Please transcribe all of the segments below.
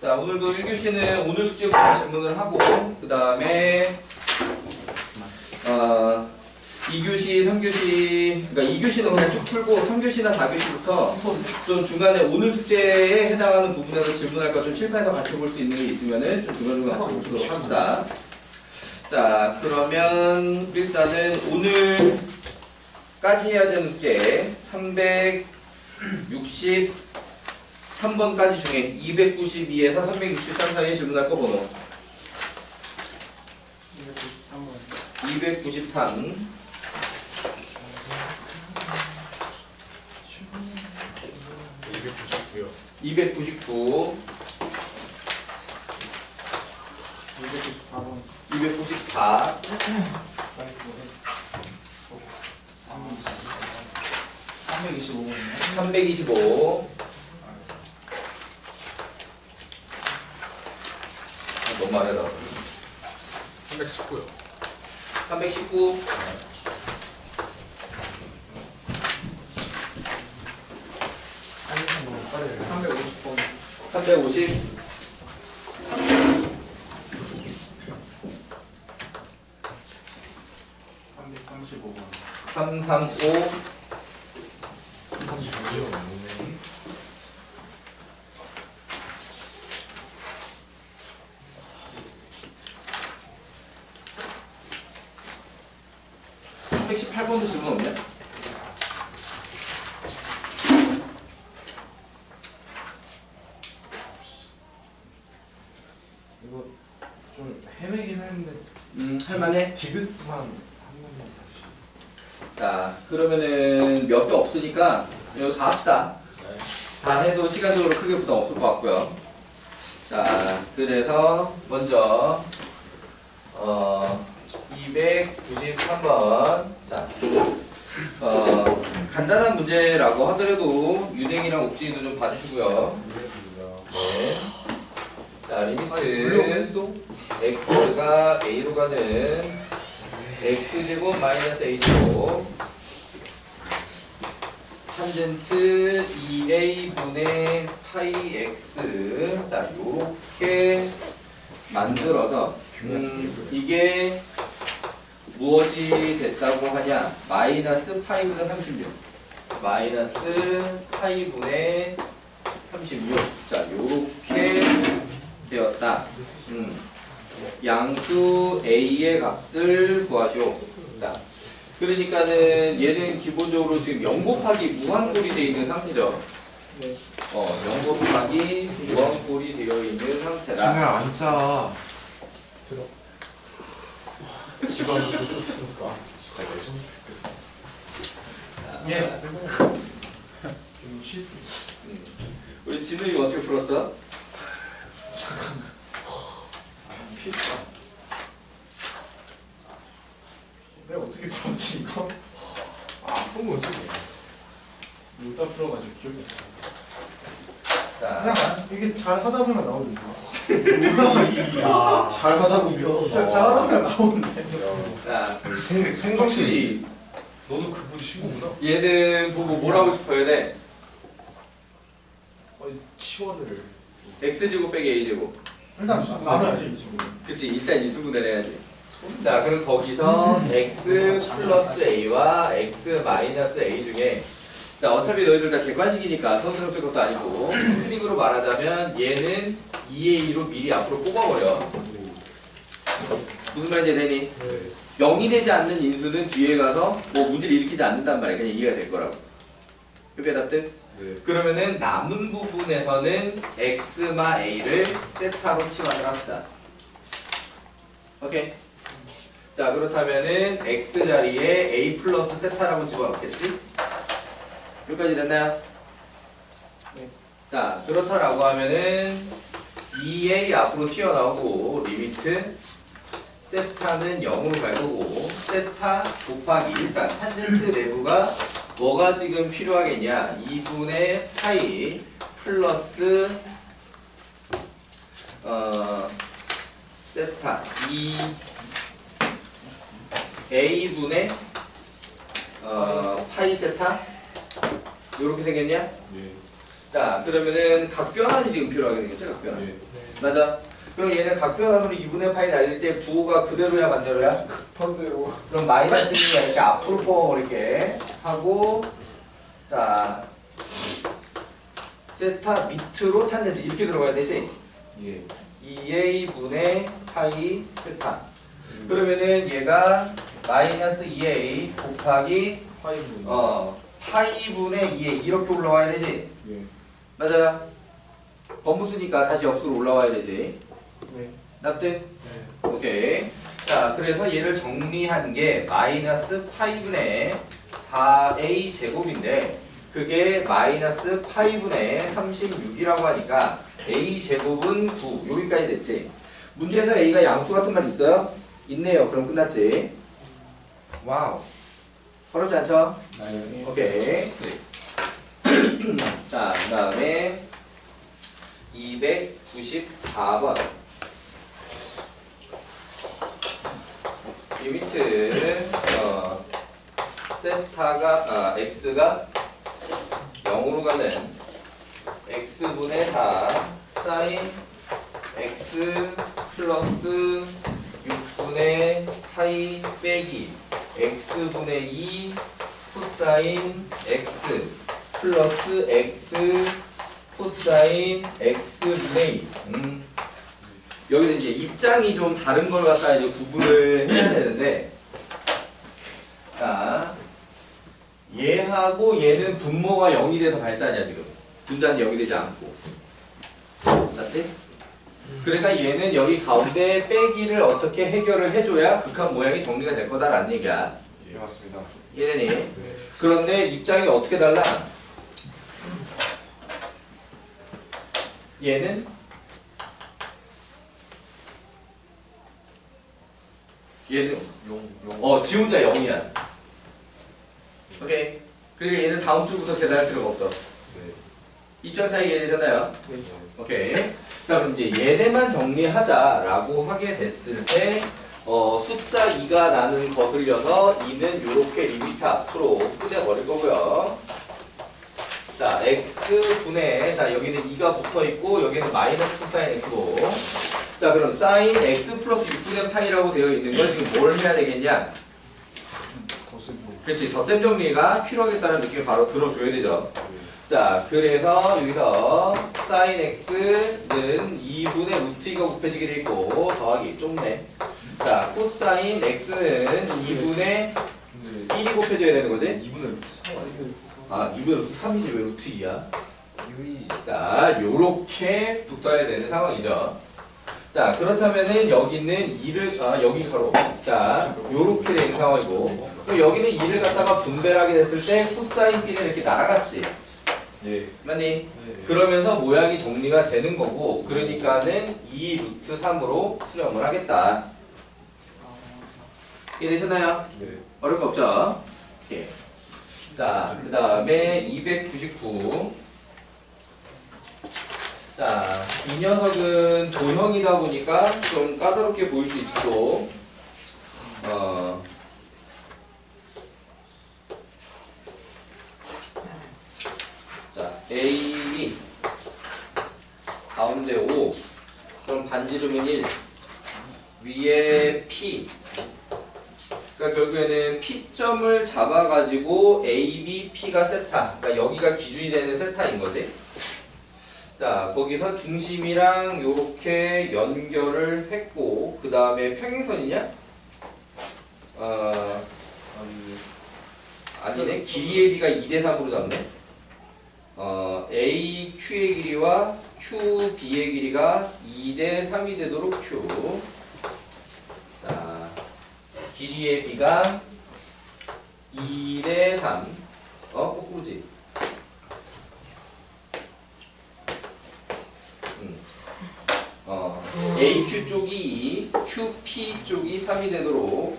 자, 오늘도 1교시는 오늘 숙제부터 질문을 하고, 그 다음에, 2교시, 3교시, 그러니까 2교시는 그냥 쭉 풀고, 3교시나 4교시부터 좀 중간에 오늘 숙제에 해당하는 부분에서 질문할 거 좀 칠판에서 같이 볼 수 있는 게 있으면은 좀 중간중간 같이 보도록 합시다. 자, 그러면 일단은 오늘까지 해야 되는 숙제 363번까지 중에 292에서 363 사이에 질문할 거 번호 293 299 294 325 너무 말해라 319요. 319 350 335 318번도 질문 없냐? 이거 좀 헤매긴 했는데 할만해? 디귿만 한 번만 다시. 자, 그러면은 몇 개 없으니까 이거 다 합시다. 다 해도 시간적으로 크게 부담 없을 것 같고요. 자, 그래서 먼저 293번. 자, 간단한 문제라고 하더라도 유댕이랑 옥진이도 좀 봐주시고요. 네. 자, 리미트 x가 a로 가는 x제곱 마이너스 a제곱 탄젠트 2a분의 파이 x. 자, 요렇게 만들어서 이게 무엇이 됐다고 하냐? 마이너스 파이분의 36 마이너스 파이분의 36. 자, 요렇게 되었다. 양수 a의 값을 구하시오. 자, 그러니까는 얘는 기본적으로 지금 0 곱하기 무한꼴이 되어 있는 상태죠. 0 곱하기 무한꼴이 되어 있는 상태다. 진우야 앉아. 들어. 집안에 있었으니까. 진짜 예. 우리 진우 이거 어떻게 풀었어? 내가 어떻게 풀었지 이거? 아픈 거지. 못다 풀어가지고 기억이 안 나. 자, 그냥 이게 잘 하다 보면 나오던데. 잘 하다 보면. 진짜 잘 하다 보면 나오는데. 자, 생정실이 너도 그분 친구구나. 얘는 보고 뭘 하고 싶어야 돼? 치원을. x제곱 빼기 a제곱. 일단 나눠야지 지금. 그치, 일단 인수분해를 해야지. 자, 그럼 거기서 x 플러스 a와 x 마이너스 a 중에, 자, 어차피 너희들 다 객관식이니까 선수를 쓸 것도 아니고 트릭으로 말하자면 얘는 2a로 미리 앞으로 뽑아버려. 무슨 말인지 되니? 0이 되지 않는 인수는 뒤에 가서 뭐 문제를 일으키지 않는단 말이야. 그냥 이해가 될 거라고. 이렇게 답들? 네. 그러면은 남은 부분에서는 x마 a를 세타로 치환을 합시다. 오케이. 자, 그렇다면은 x 자리에 a 플러스 세타라고 집어넣겠지? 여기까지 됐나요? 네. 자, 그렇다라고 하면은 2a 앞으로 튀어나오고 리미트 세타는 0으로 갈 거고 세타 곱하기 일단 탄젠트 내부가 뭐가 지금 필요하겠냐? 2분의 파이 플러스 세타 2a분의 파이 세타 이렇게 생겼냐? 네. 자, 그러면은 각변환이 지금 필요하게 되겠죠, 각변환. 예. 맞아. 그럼 얘는 각변환으로 2분의 파이 날릴 때 부호가 그대로야, 반대로야? 반대로. 그럼 마이너스 2가 이렇게 앞으로 뽑아버릴게. 하고, 자, 세타 밑으로 탄젠트 이렇게 들어가야 되지? 예. 2a분의 파이 세타. 그러면은 얘가 마이너스 2a 곱하기 파이브. 파이분의 2a 이렇게 올라와야 되지? 예. 맞아요. 범부수니까 다시 역수로 올라와야 되지. 네. 납득? 네. 오케이. 자, 그래서 얘를 정리한 게 마이너스 파이분의 4a 제곱인데 그게 마이너스 파이분의 36이라고 하니까 a 제곱은 9 여기까지 됐지. 문제에서 a가 양수 같은 말 있어요? 있네요. 그럼 끝났지. 와우. 어렵지 않죠? 네. 오케이. 자, 그 다음에 294번. 유니트, 세타가, x가 0으로 가는 x분의 4 사인 x 플러스 6분의 파이 빼기 x분의 2 코사인 x 플러스 x 코사인 x분의 2. 여기서 이제 입장이 좀 다른 걸 갖다 이제 구분을 해야 되는데, 자, 얘하고 얘는 분모가 0이 돼서 발산이야 지금. 분자는 0이 되지 않고. 맞지? 그러니까 얘는 여기 가운데 빼기를 어떻게 해결을 해줘야 극한 모양이 정리가 될 거다라는 얘기야. 예, 맞습니다. 얘네니. 네. 그런데 입장이 어떻게 달라? 얘는 지 혼자 0이야. 오케이. 그러니까 얘는 다음 주부터 계산할 필요가 없어. 네. 입장 차이 이해되잖아요. 네. 오케이. 자, 그럼 이제 얘네만 정리하자라고 하게 됐을 때, 숫자 2가 나는 거슬려서 2는 요렇게 리미트 앞으로 꺼내버릴 거고요. 자, x분의, 자, 여기는 2가 붙어 있고, 여기는 마이너스 코사인 x고. 자, 그럼 사인 x 플러스 6분의 파이라고 되어 있는 걸 지금 뭘 해야 되겠냐? 그렇지, 덧셈 정리가 필요하겠다는 느낌이 바로 들어줘야 되죠. 자, 그래서 여기서 sin x는 2분의 루트 2가 곱해지게 돼 있고 더하기 좁네. 자, 코사인 x는 2분의 1이 곱해져야 되는 거지? 2분의 루트 3 아니면 아, 2분의 루트 3이지 왜 루트 2야? 자, 요렇게 붙어야 되는 상황이죠. 자, 그렇다면은 여기는 2를, 여기 가로. 자, 요렇게 되는 상황이고 또 여기는 2를 갖다가 분배를 하게 됐을 때 코사인끼리 이렇게 날아갔지. 예. 맞니? 네. 그러면서 모양이 정리가 되는 거고 그러니까는 2 루트 3으로 수렴을 하겠다. 이해되셨나요? 네. 어려울 거 없죠? 오케이. 자, 그 다음에 299. 자, 이 녀석은 도형이다 보니까 좀 까다롭게 보일 수 있죠. 자, A, B 가운데 5 그럼 반지름은 1 위에 P 그러니까 결국에는 P점을 잡아가지고 A, B, P가 세타 그러니까 여기가 기준이 되는 세타인 거지. 자, 거기서 중심이랑 요렇게 연결을 했고 그 다음에 평행선이냐? 아니네. 길이의 B가 2대3으로 잡네. A, Q의 길이와 Q, B의 길이가 2대3이 되도록 Q. 자, 길이의 B가 2대3. 거꾸로지. AQ 쪽이 2, QP 쪽이 3이 되도록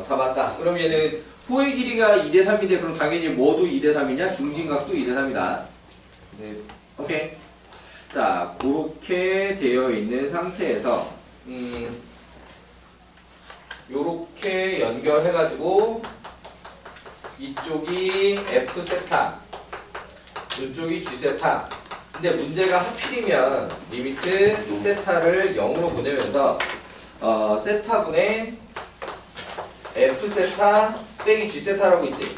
잡았다. 그럼 얘는 호의 길이가 2대3인데 그럼 당연히 뭐도 2대3이냐? 중심각도 2대3이다. 네. 오케이. 자, 그렇게 되어 있는 상태에서 요렇게 연결해가지고 이쪽이 F 세타 이쪽이 G 세타. 근데 문제가 하필이면 리미트 세타를 0으로 보내면서 세타분의 F 세타 빼기 G 세타라고 있지.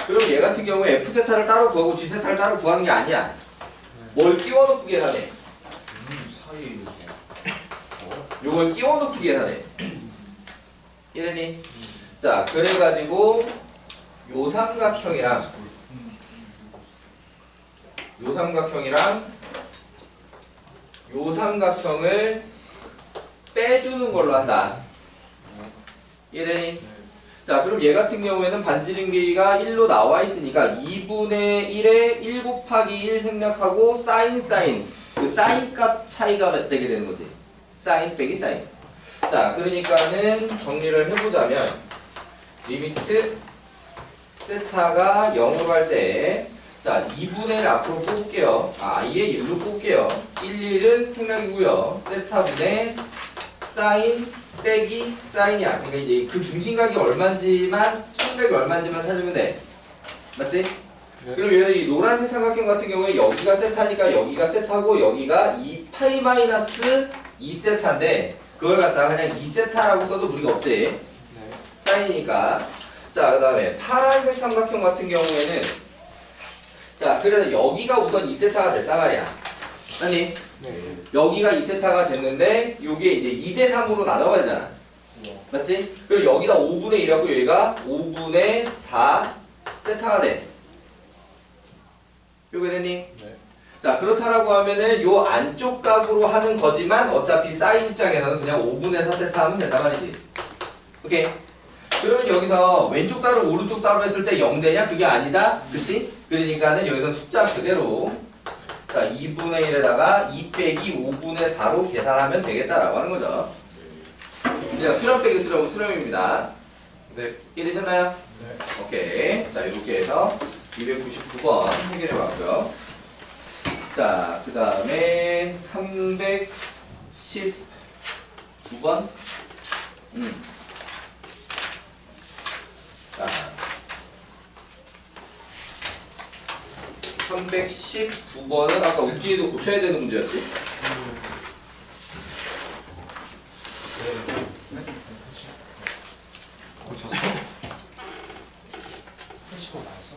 그럼 얘 같은 경우에 F 세타를 따로 구하고 G 세타를 따로 구하는 게 아니야. 뭘 끼워놓고 계산해. 사이. 요걸 끼워놓고 계산해. 이해되니? 자, 그래가지고 요 삼각형이랑 요 삼각형을 빼주는 걸로 한다. 이해되니? 자, 그럼 얘 같은 경우에는 반지름 길이가 1로 나와 있으니까 2분의 1에 1 곱하기 1 생략하고 사인 그 사인 값 차이가 되게 되는 거지. 사인 빼기 사인. 자, 그러니까는 정리를 해보자면 리미트 세타가 0으로 갈 때 자, 2분의 1 앞으로 뽑을게요. 아예 1로 뽑을게요. 1은 생략이고요. 세타분의 사인 빼기 사인이야. 그러니까 이제 그 중심각이 얼마인지만, 평각이 얼마인지만 찾으면 돼. 맞지? 네. 그럼 이 노란색 삼각형 같은 경우에 여기가 세타니까 여기가 세타고 여기가 2파이 마이너스 2세타인데 그걸 갖다가 그냥 2세타라고 써도 무리가 없지. 네. 사인이니까. 자, 그 다음에 파란색 삼각형 같은 경우에는 자, 그래서 여기가 우선 2세타가 됐단 말이야. 아니? 네. 여기가 2세타가 됐는데 요게 이제 2대3으로 나눠야 되잖아. 맞지? 그리고 여기다 5분의 1이라고 여기가 5분의 4 세타가 돼. 요게 됐니? 네. 자, 그렇다라고 하면은 요 안쪽 각으로 하는 거지만 어차피 사인 입장에서는 그냥 5분의 4 세타 하면 된단 말이지. 오케이? 그러면 여기서 왼쪽 따로 오른쪽 따로 했을 때 0 되냐? 그게 아니다? 그치? 그러니까는 여기서 숫자 그대로 자, 2분의 1에다가 2 빼기 5분의 4로 계산하면 되겠다라고 하는 거죠. 이제 수렴 빼기 수렴입니다. 네. 이해되셨나요? 네. 오케이. 자, 이렇게 해서 299번 해결해 봤고요. 자, 그 다음에 319번. 자, 319번은 아까 욱진이도 고쳐야 되는 문제였지? 고쳤어? 85 나왔어.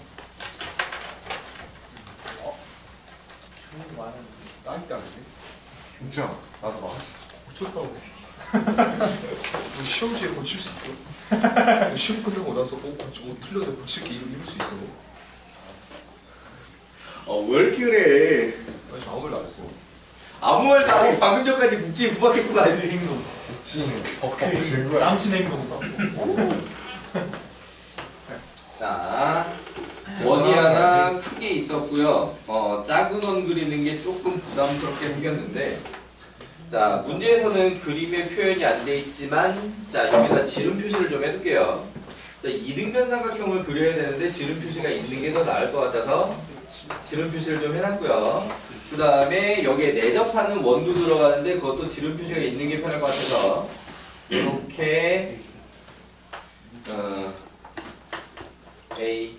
좋은 거 많은데. 딴게 아니지? 진짜 나도 나왔어. 고쳤다고. 너 시험지에 고칠 수 있어? 너 시험 끝나고 나서 틀려도 고칠게 이럴 수 있어? 왜 이렇게 그래? 나 지금 아무 말도 안 했어. 아무 말도 안 하고 방금 전까지 묵지 부박했구만. 행동. 고치는 남친 행동가. 자, 원이 하나 크게 있었고요. 작은 원 그리는 게 조금 부담스럽게 생겼는데, 자, 문제에서는 그림의 표현이 안 돼 있지만, 자, 여기다 지름 표시를 좀 해둘게요. 자, 이등변 삼각형을 그려야 되는데 지름 표시가 있는 게 더 나을 것 같아서 지름 표시를 좀 해놨고요. 그 다음에 여기에 내접하는 원도 들어가는데 그것도 지름 표시가 있는 게 편할 것 같아서 이렇게 A,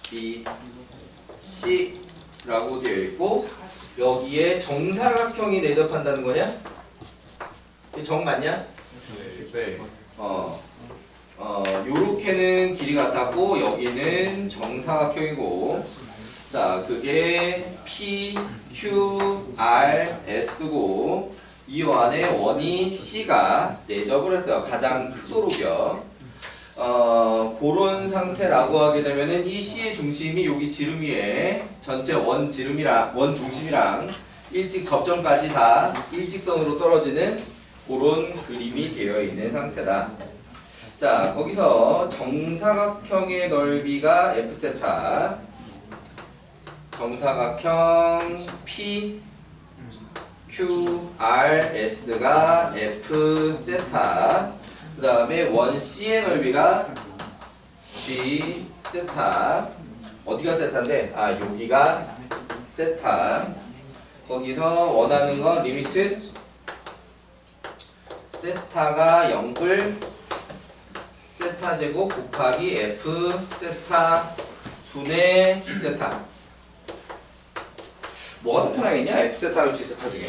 B, C라고 되어 있고 여기에 정사각형이 내접한다는 거냐? 이게 정 맞냐? 네. 요렇게는 길이가 같고 여기는 정사각형이고 자 그게 P, Q, R, S고 이 안에 원이 C가 내접을 했어요. 가장 크도록이요. 그런 상태라고 하게 되면은 이 C의 중심이 여기 지름 위에 전체 원 중심이랑 일직 접점까지 다 일직선으로 떨어지는 그런 그림이 되어 있는 상태다. 자, 거기서 정사각형의 넓이가 F세타, 정사각형 P, Q, R, S가 F세타, 그 다음에 원 C의 넓이가 G 세타. 어디가 세타인데? 여기가 세타. 거기서 원하는 건 리미트 세타가 0불 세타 제곱 곱하기 F 세타 분의 G 세타. 뭐가 더 편하겠냐? F 세타랑 G 세타 중에.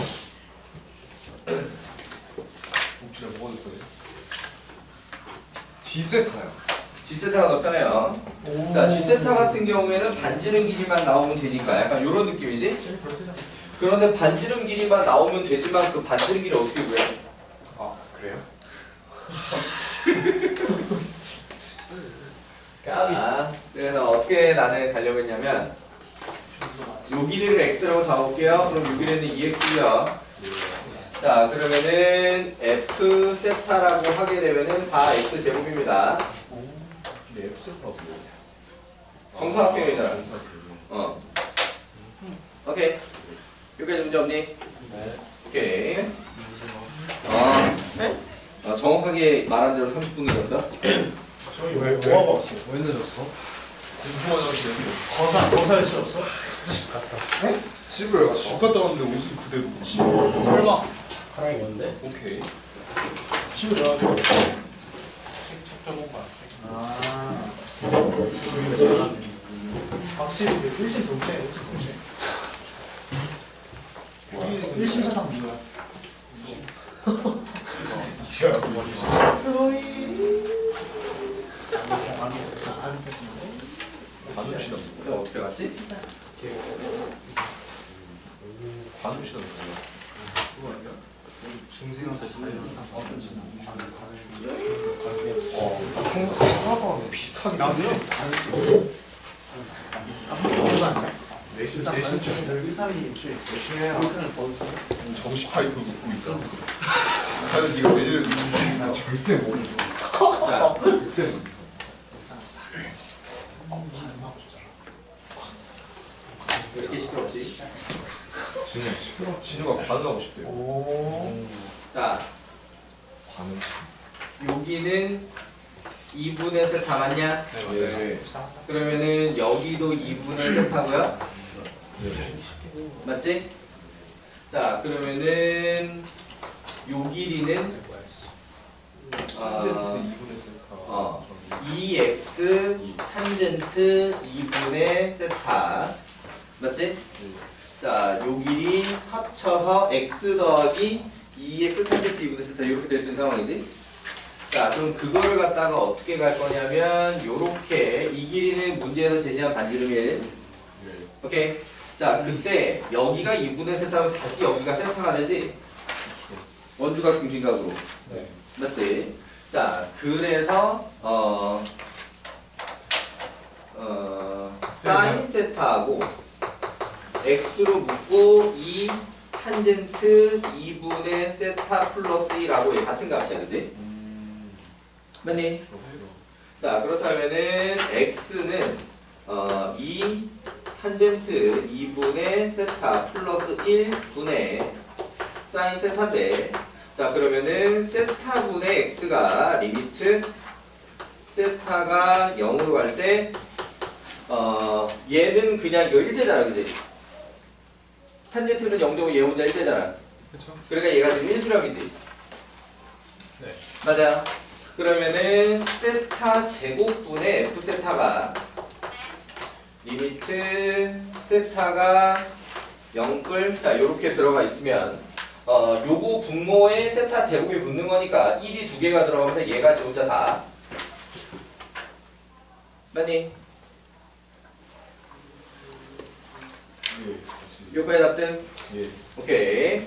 옥진아 뭐가 될 거예요? G세타요. G 세타가 더 편해요. 자, G 세타 같은 경우에는 반지름 길이만 나오면 되니까 약간 이런 느낌이지? 그런데 반지름 길이만 나오면 되지만 그 반지름 길이 어떻게 구해? 아 그래요? 자, 그래서 어떻게 나는 가려고 했냐면 요 길이를 x라고 잡아볼게요. 그럼 요 길이는 2x고요. 자, 그러면은 f 세타라고 하게 되면은 4x 제곱입니다. 근데 F 세트라고 뭐예요? 정사각형이잖아. 정사각형. 오케이. 여기까지 문제 없니? 네. 오케이. 정확하게 말한 대로 30분이었어. 저희 왜 뭐하고 왔어요? 왜 늦었어? 공중화장실에 거사에 씌웠어? 집 갔다. 집을 집 갔다 왔는데 옷을 그대로 설마. 하나 입었는데? 오케이. 집을 가가지고 책 적어본 거야. 아. 저기는 잘하네. 확실히 일심 동체. 일심 사상 뭐야? 이지야 머리 진짜 관음씨다. 그럼 어떻게 갔지? 관음씨다 뭐야? 그거 아니야? 중생한테 자연상 생각하고 비슷하긴 한데 내신 의상이 의상을 벗었어. 정시 파이터 웃고 있다. 나는 네가 왜 이래 절대 못 웃어. 자, 절대 못 웃어. 의상 싹 벗어. 반응하고 싶잖아. 이렇게 시끄럽지? 진우 싫어. 진우가 반응하고 싶대요. 오. 자, 반응. 여기는 2분의 세타 맞냐? 네. 그러면은 여기도 2분의 세타고요. 네. 맞지? 자, 그러면은 요 길이는 탄젠트 2분의 세타. 2x 탄젠트 2분의 세타 맞지? 자, 요 길이 합쳐서 x 더하기 2x 탄젠트 2분의 세타 이렇게 될 수 있는 상황이지? 자, 그럼 그거를 갖다가 어떻게 갈 거냐면 요렇게 이 길이는 문제에서 제시한 반지름 1 오케이? 자, 그때 여기가 2분의 세타면 다시 여기가 세타가 되지? 원주각 중심각으로 네. 맞지? 자, 그래서 사인 세타하고 x로 묶고 이 탄젠트 2분의 세타 플러스 1하고 같은 값이야, 그지? 맞니? 자, 그렇다면은 x는 이 탄젠트 2분의 세타 플러스 1분의 사인 세타인데, 자, 그러면은 세타분의 x가 리미트 세타가 0으로 갈 때 얘는 그냥 이거 1대잖아, 그지? 탄젠트는 0되고 얘 혼자 1대잖아. 그쵸? 그러니까 얘가 지금 1수렴이지. 네. 맞아요. 그러면은 세타 제곱분의 f 세타가 리미트 세타가 0불 자 요렇게 들어가 있으면 요거 분모에 세타 제곱이 붙는 거니까 1이 두 개가 들어가면서 얘가 지 혼자 4 맞니? 예. 요거의 답등? 예. 오케이.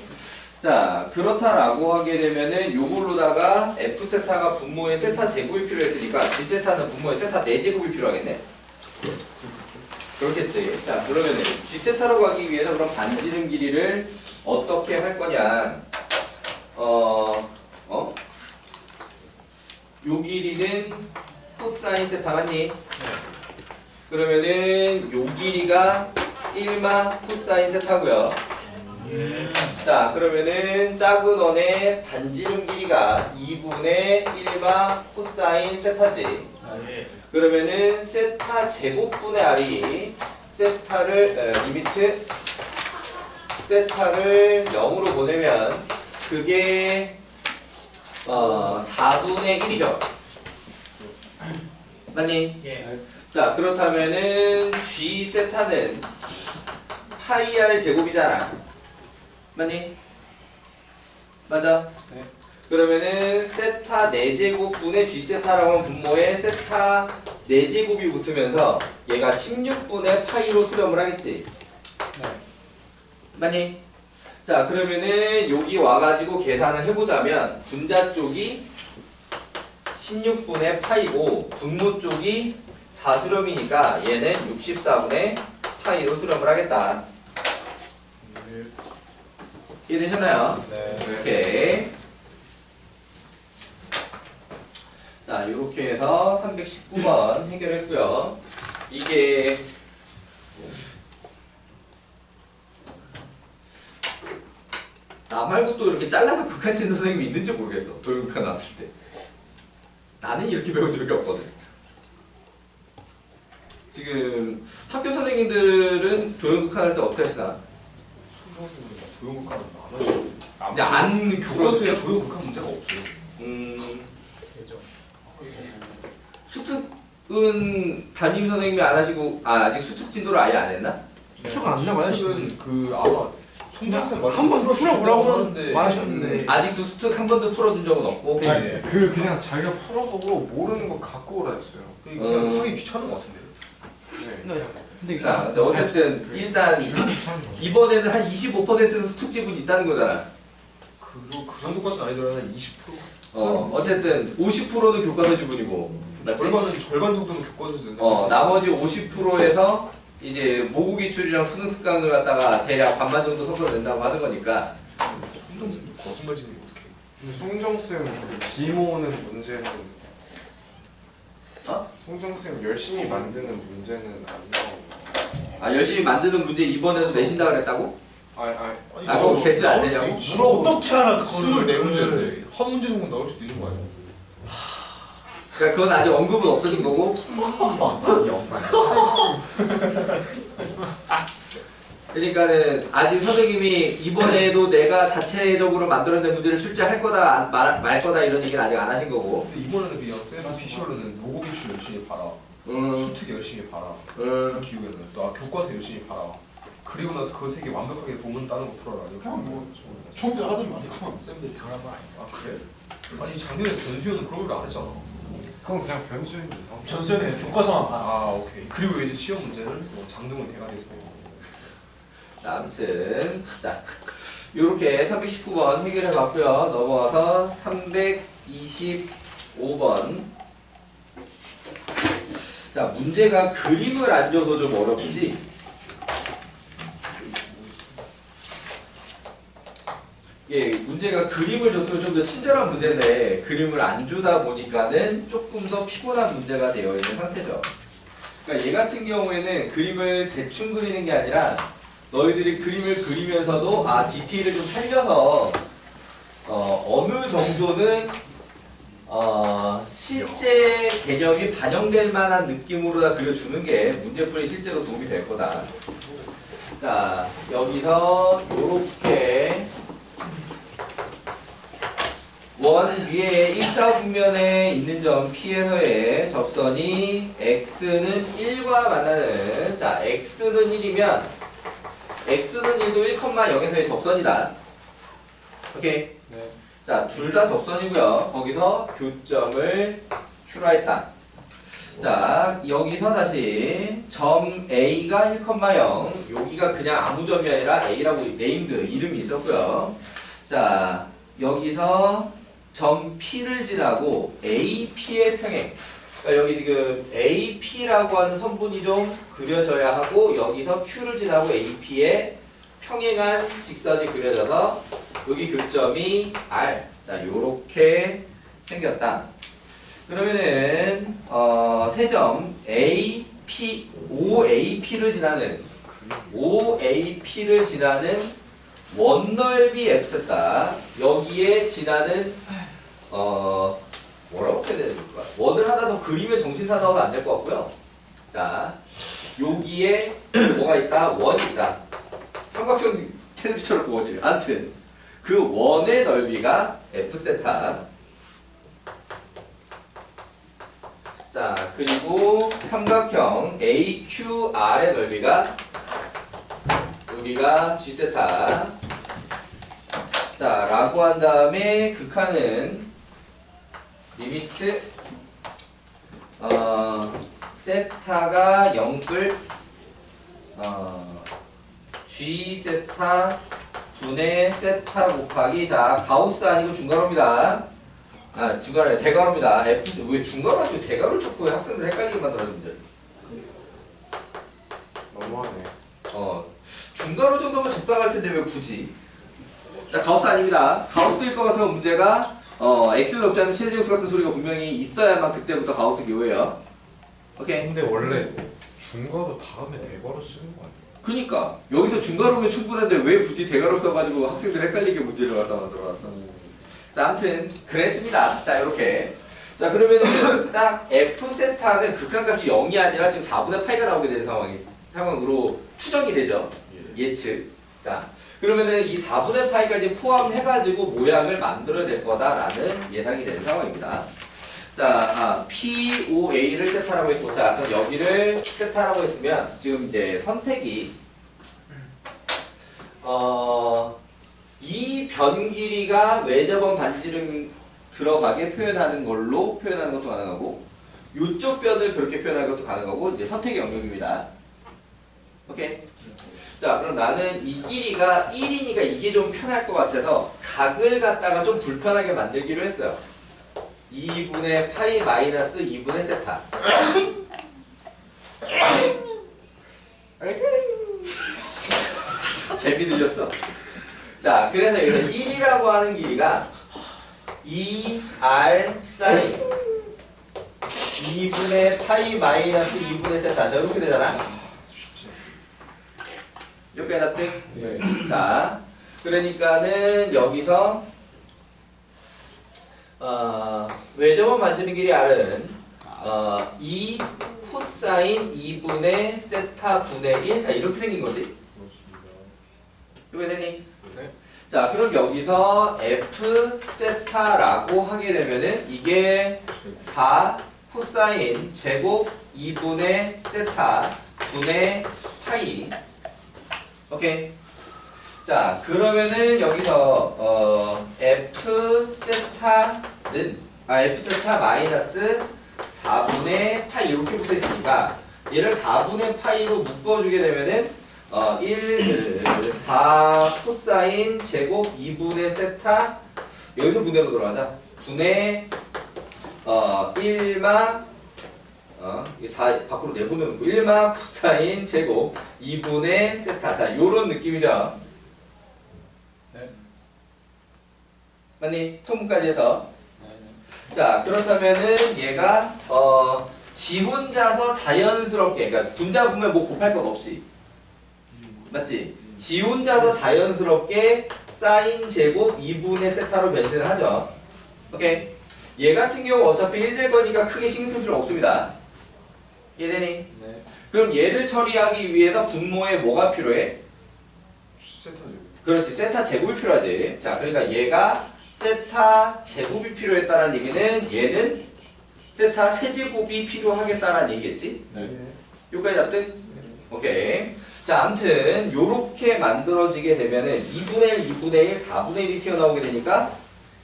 자, 그렇다라고 하게 되면은 요걸로다가 F 세타가 분모의 세타 제곱이 필요했으니까 G 세타는 분모의 세타 4제곱이 필요하겠네? 그렇겠지. 자, 그러면은 G 세타로 가기 위해서 그럼 반지름 길이를 어떻게 할 거냐? 요 길이는 코사인 세타 맞니? 그러면은 요 길이가 1마 코사인 세타고요. 자, 그러면은 작은 원의 반지름 길이가 2분의 1마 코사인 세타지. 그러면은 세타 제곱분의 r이 세타를 리미트 세타를 0으로 보내면 그게 4분의 1이죠. 맞니? 예. 자, 그렇다면은 g 세타는 파이 r 제곱이잖아. 맞니? 맞아? 네. 그러면은 세타 4제곱분의 g세타라고 하는 분모에 세타 4제곱이 붙으면서 얘가 16분의 파이로 수렴을 하겠지. 네. 맞니? 자, 그러면은 여기 와가지고 계산을 해보자면 분자 쪽이 16분의 파이고 분모 쪽이 4수렴이니까 얘는 64분의 파이로 수렴을 하겠다. 이해되셨나요? 네. 이렇게. 자, 이렇게 해서 319번 해결했고요. 이게 나 말고 또 이렇게 잘라서 극한 치는 선생님이 있는지 모르겠어. 도형극한 나왔을 때. 나는 이렇게 배운 적이 없거든. 지금 학교 선생님들은 도형극한 할 때 어떻게 하시나? 도형극한은 안 하죠. 근데 안 교과서에 교과서에 도형극한 문제가 없어요. 되죠. 수특은 담임 선생님이 안 하시고 아직 수특 진도를 아예 안 했나? 수특은 안 나와요, 수특은 그 아마 송정쌤 한번 풀어보라고 하는데 말하셨는데 아직도 수특 한 번도 풀어준 적은 없고. 네. 그냥 자기가 풀어보고 모르는 거 갖고 오라 했어요. 그냥 사기 귀찮은 것 같은데. 네. 근데 야, 근데 어쨌든 일단 이번에는 한 25%는 수특 지분이 있다는 거잖아. 그 정도까지는 아니더라도 한 20%? 어쨌든 50%는 교과서 지분이고, 맞지? 절반 정도는 교과서에서 낸다고 나머지 50%에서 이제 모국 기출이랑 수능 특강을 갖다가 대략 반반 정도 섞어서 낸다고 하는 거니까. 송정쌤 거짓말 짓는 게 어떡해. 근데 송정쌤 그 기모는 문제는 송정쌤 열심히 만드는 문제는 안 나오고. 아, 열심히 만드는 문제 이번에도 내신다 그랬다고? 아니 그거 베스트 안 되냐고? 뭘 어떻게 알아, 24문제인데 한 문제 정도 나올 수도 있는 거 아니야? 그러니까 그건 아직 언급은 없어진 거고. 그러니까는 아직 선생님이 이번에도 내가 자체적으로 만들어낸 문제를 출제할 거다 말 거다 이런 얘기는 아직 안 하신 거고. 근데 이번에는 그냥 쌤 비주얼로는 모국 기출 열심히 봐라. 수특 열심히 봐라. 기후에는 또 교과서 열심히 봐라. 그리고 나서 그 세 개 완벽하게 보면 다른 거 풀어라. 이렇게 하는 거. 평소 하던 말이구만. 쌤들이 당한 거 아니야. 아 그래? 아니 작년에 변수현은 그런 걸 안 했잖아. 그건 그냥 변수인데서. 전수현에 교과서만 봐. 아 오케이. 그리고 이제 시험 문제는 뭐 장동은 대가리에서. 자, 아무튼 자 요렇게 319번 해결해 봤고요. 넘어와서 325번. 자, 문제가 그림을 안 줘서 좀 어렵지. 예, 문제가 그림을 줬으면 좀 더 친절한 문제인데 그림을 안 주다 보니까는 조금 더 피곤한 문제가 되어 있는 상태죠. 그러니까 얘 같은 경우에는 그림을 대충 그리는 게 아니라 너희들이 그림을 그리면서도 디테일을 좀 살려서 어느 정도는 실제 개념이 반영될 만한 느낌으로 다 그려주는 게 문제풀이 실제로 도움이 될 거다. 자, 여기서 요렇게 원 위에 일사분면에 있는 점 P에서의 접선이 X는 1과 만나는, 자, X는 1이면 X는 1도 1,0에서의 접선이다. 오케이? 네. 자, 둘 다 접선이고요. 거기서 교점을 Q로 했다. 자, 여기서 다시 점 A가 1,0, 여기가 그냥 아무 점이 아니라 A라고 네임드 이름이 있었고요. 자, 여기서 점 P를 지나고 AP의 평행. 그러니까 여기 지금 AP라고 하는 선분이 좀 그려져야 하고 여기서 Q를 지나고 AP의 평행한 직선이 그려져서 여기 교점이 R. 자, 요렇게 생겼다. 그러면은 세 점 AP, OAP를 지나는 원넓이 F다. 여기에 지나는 뭐라고 해야 되는 걸까? 원을 하나 더 그리면 정신사나워도 안 될 것 같고요. 자, 여기에 뭐가 있다? 원이 있다. 삼각형 테두리처럼 원이래. 아무튼 그 원의 넓이가 F세타. 자, 그리고 삼각형 AQR의 넓이가 여기가 G 세타. 자, 라고 한 다음에 극한은 리미트 세타가 0뿔 G 세타 분의 세타 곱하기 자 가우스 아니고 중괄호입니다. 아 중괄호 아니라 대괄호입니다. F 왜 중괄호 아니고 대괄호를 자꾸 학생들 헷갈리게 만들어서 문제. 너무하네. 중괄호 정도면 적당할 텐데 왜 굳이? 자 가우스 아닙니다. 가우스일 것 같으면 문제가 x를 없지 않은 최대정수 같은 소리가 분명히 있어야만 그때부터 가우스 교예요. 오케이. 근데 원래 중괄호 다음에 대괄호 쓰는 거 아니야? 그니까 여기서 중괄호면 충분한데 왜 굳이 대괄호 써가지고 학생들 헷갈리게 문제를 갖다 만들어놨어. 자 아무튼 그랬습니다. 자 이렇게 자 그러면은 딱 f 세타는 극한값이 0이 아니라 지금 4분의 파이가 나오게 되는 상황으로 추정이 되죠. 예측. 자 그러면은 이 4분의 파이까지 포함해가지고 모양을 만들어낼 거다라는 예상이 되는 상황입니다. 자, POA를 세타라고 했고, 자, 그럼 여기를 세타라고 했으면, 지금 이제 선택이, 이 변 길이가 외접원 반지름 들어가게 표현하는 걸로 표현하는 것도 가능하고, 요쪽 변을 그렇게 표현하는 것도 가능하고, 이제 선택의 영역입니다. 오케이? 자, 그럼 나는 이 길이가 1이니까 이게 좀 편할 것 같아서, 각을 갖다가 좀 불편하게 만들기로 했어요. 2분의 파이 마이너스 2분의 세타. 재미 들렸어. 자, 그래서 여기서 1이라고 하는 길이가 2r 사인 2분의 파이 마이너스 2분의 세타. 자, 이렇게 되잖아. 이렇게 해놨대? 네. 자, 그러니까는 여기서 외접원 만지는 길이 R은 2 코사인 2분의 세타 분의 1. 자 이렇게 생긴 거지? 이거 되니? 네. 자 그럼 여기서 F 세타라고 하게 되면은 이게 4 코사인 제곱 2분의 세타 분의 파이. 오케이. 자 그러면은 여기서 F 세타는 F 세타 마이너스 4분의 파이 이렇게 붙어 있으니까 얘를 4분의 파이로 묶어주게 되면은 4 코사인 제곱 2분의 세타 여기서 분해로 들어가자 분의 1마 4 밖으로 내보내놓고 1마 코사인 제곱 2분의 세타 자 요런 느낌이죠. 맞니? 통문까지 해서. 자, 그렇다면은 얘가, 지 혼자서 자연스럽게, 그러니까 분자 보면 뭐 곱할 것 없이. 맞지? 지 혼자서 자연스럽게 사인 제곱 2분의 세타로 변신을 하죠. 오케이? 얘 같은 경우 어차피 1 될 거니까 크게 신경 쓸 필요 없습니다. 이해되니? 네. 그럼 얘를 처리하기 위해서 분모에 뭐가 필요해? 세타 제곱. 그렇지, 세타 제곱이 필요하지. 자, 그러니까 얘가 세타 제곱이 필요했다는 얘기는 얘는 세타 세제곱이 필요하겠다는 얘기겠지? 네. 여기까지 납득? 오케이. 자, 아무튼 요렇게 만들어지게 되면은 2분의 1, 2분의 1, 4분의 1이 튀어나오게 되니까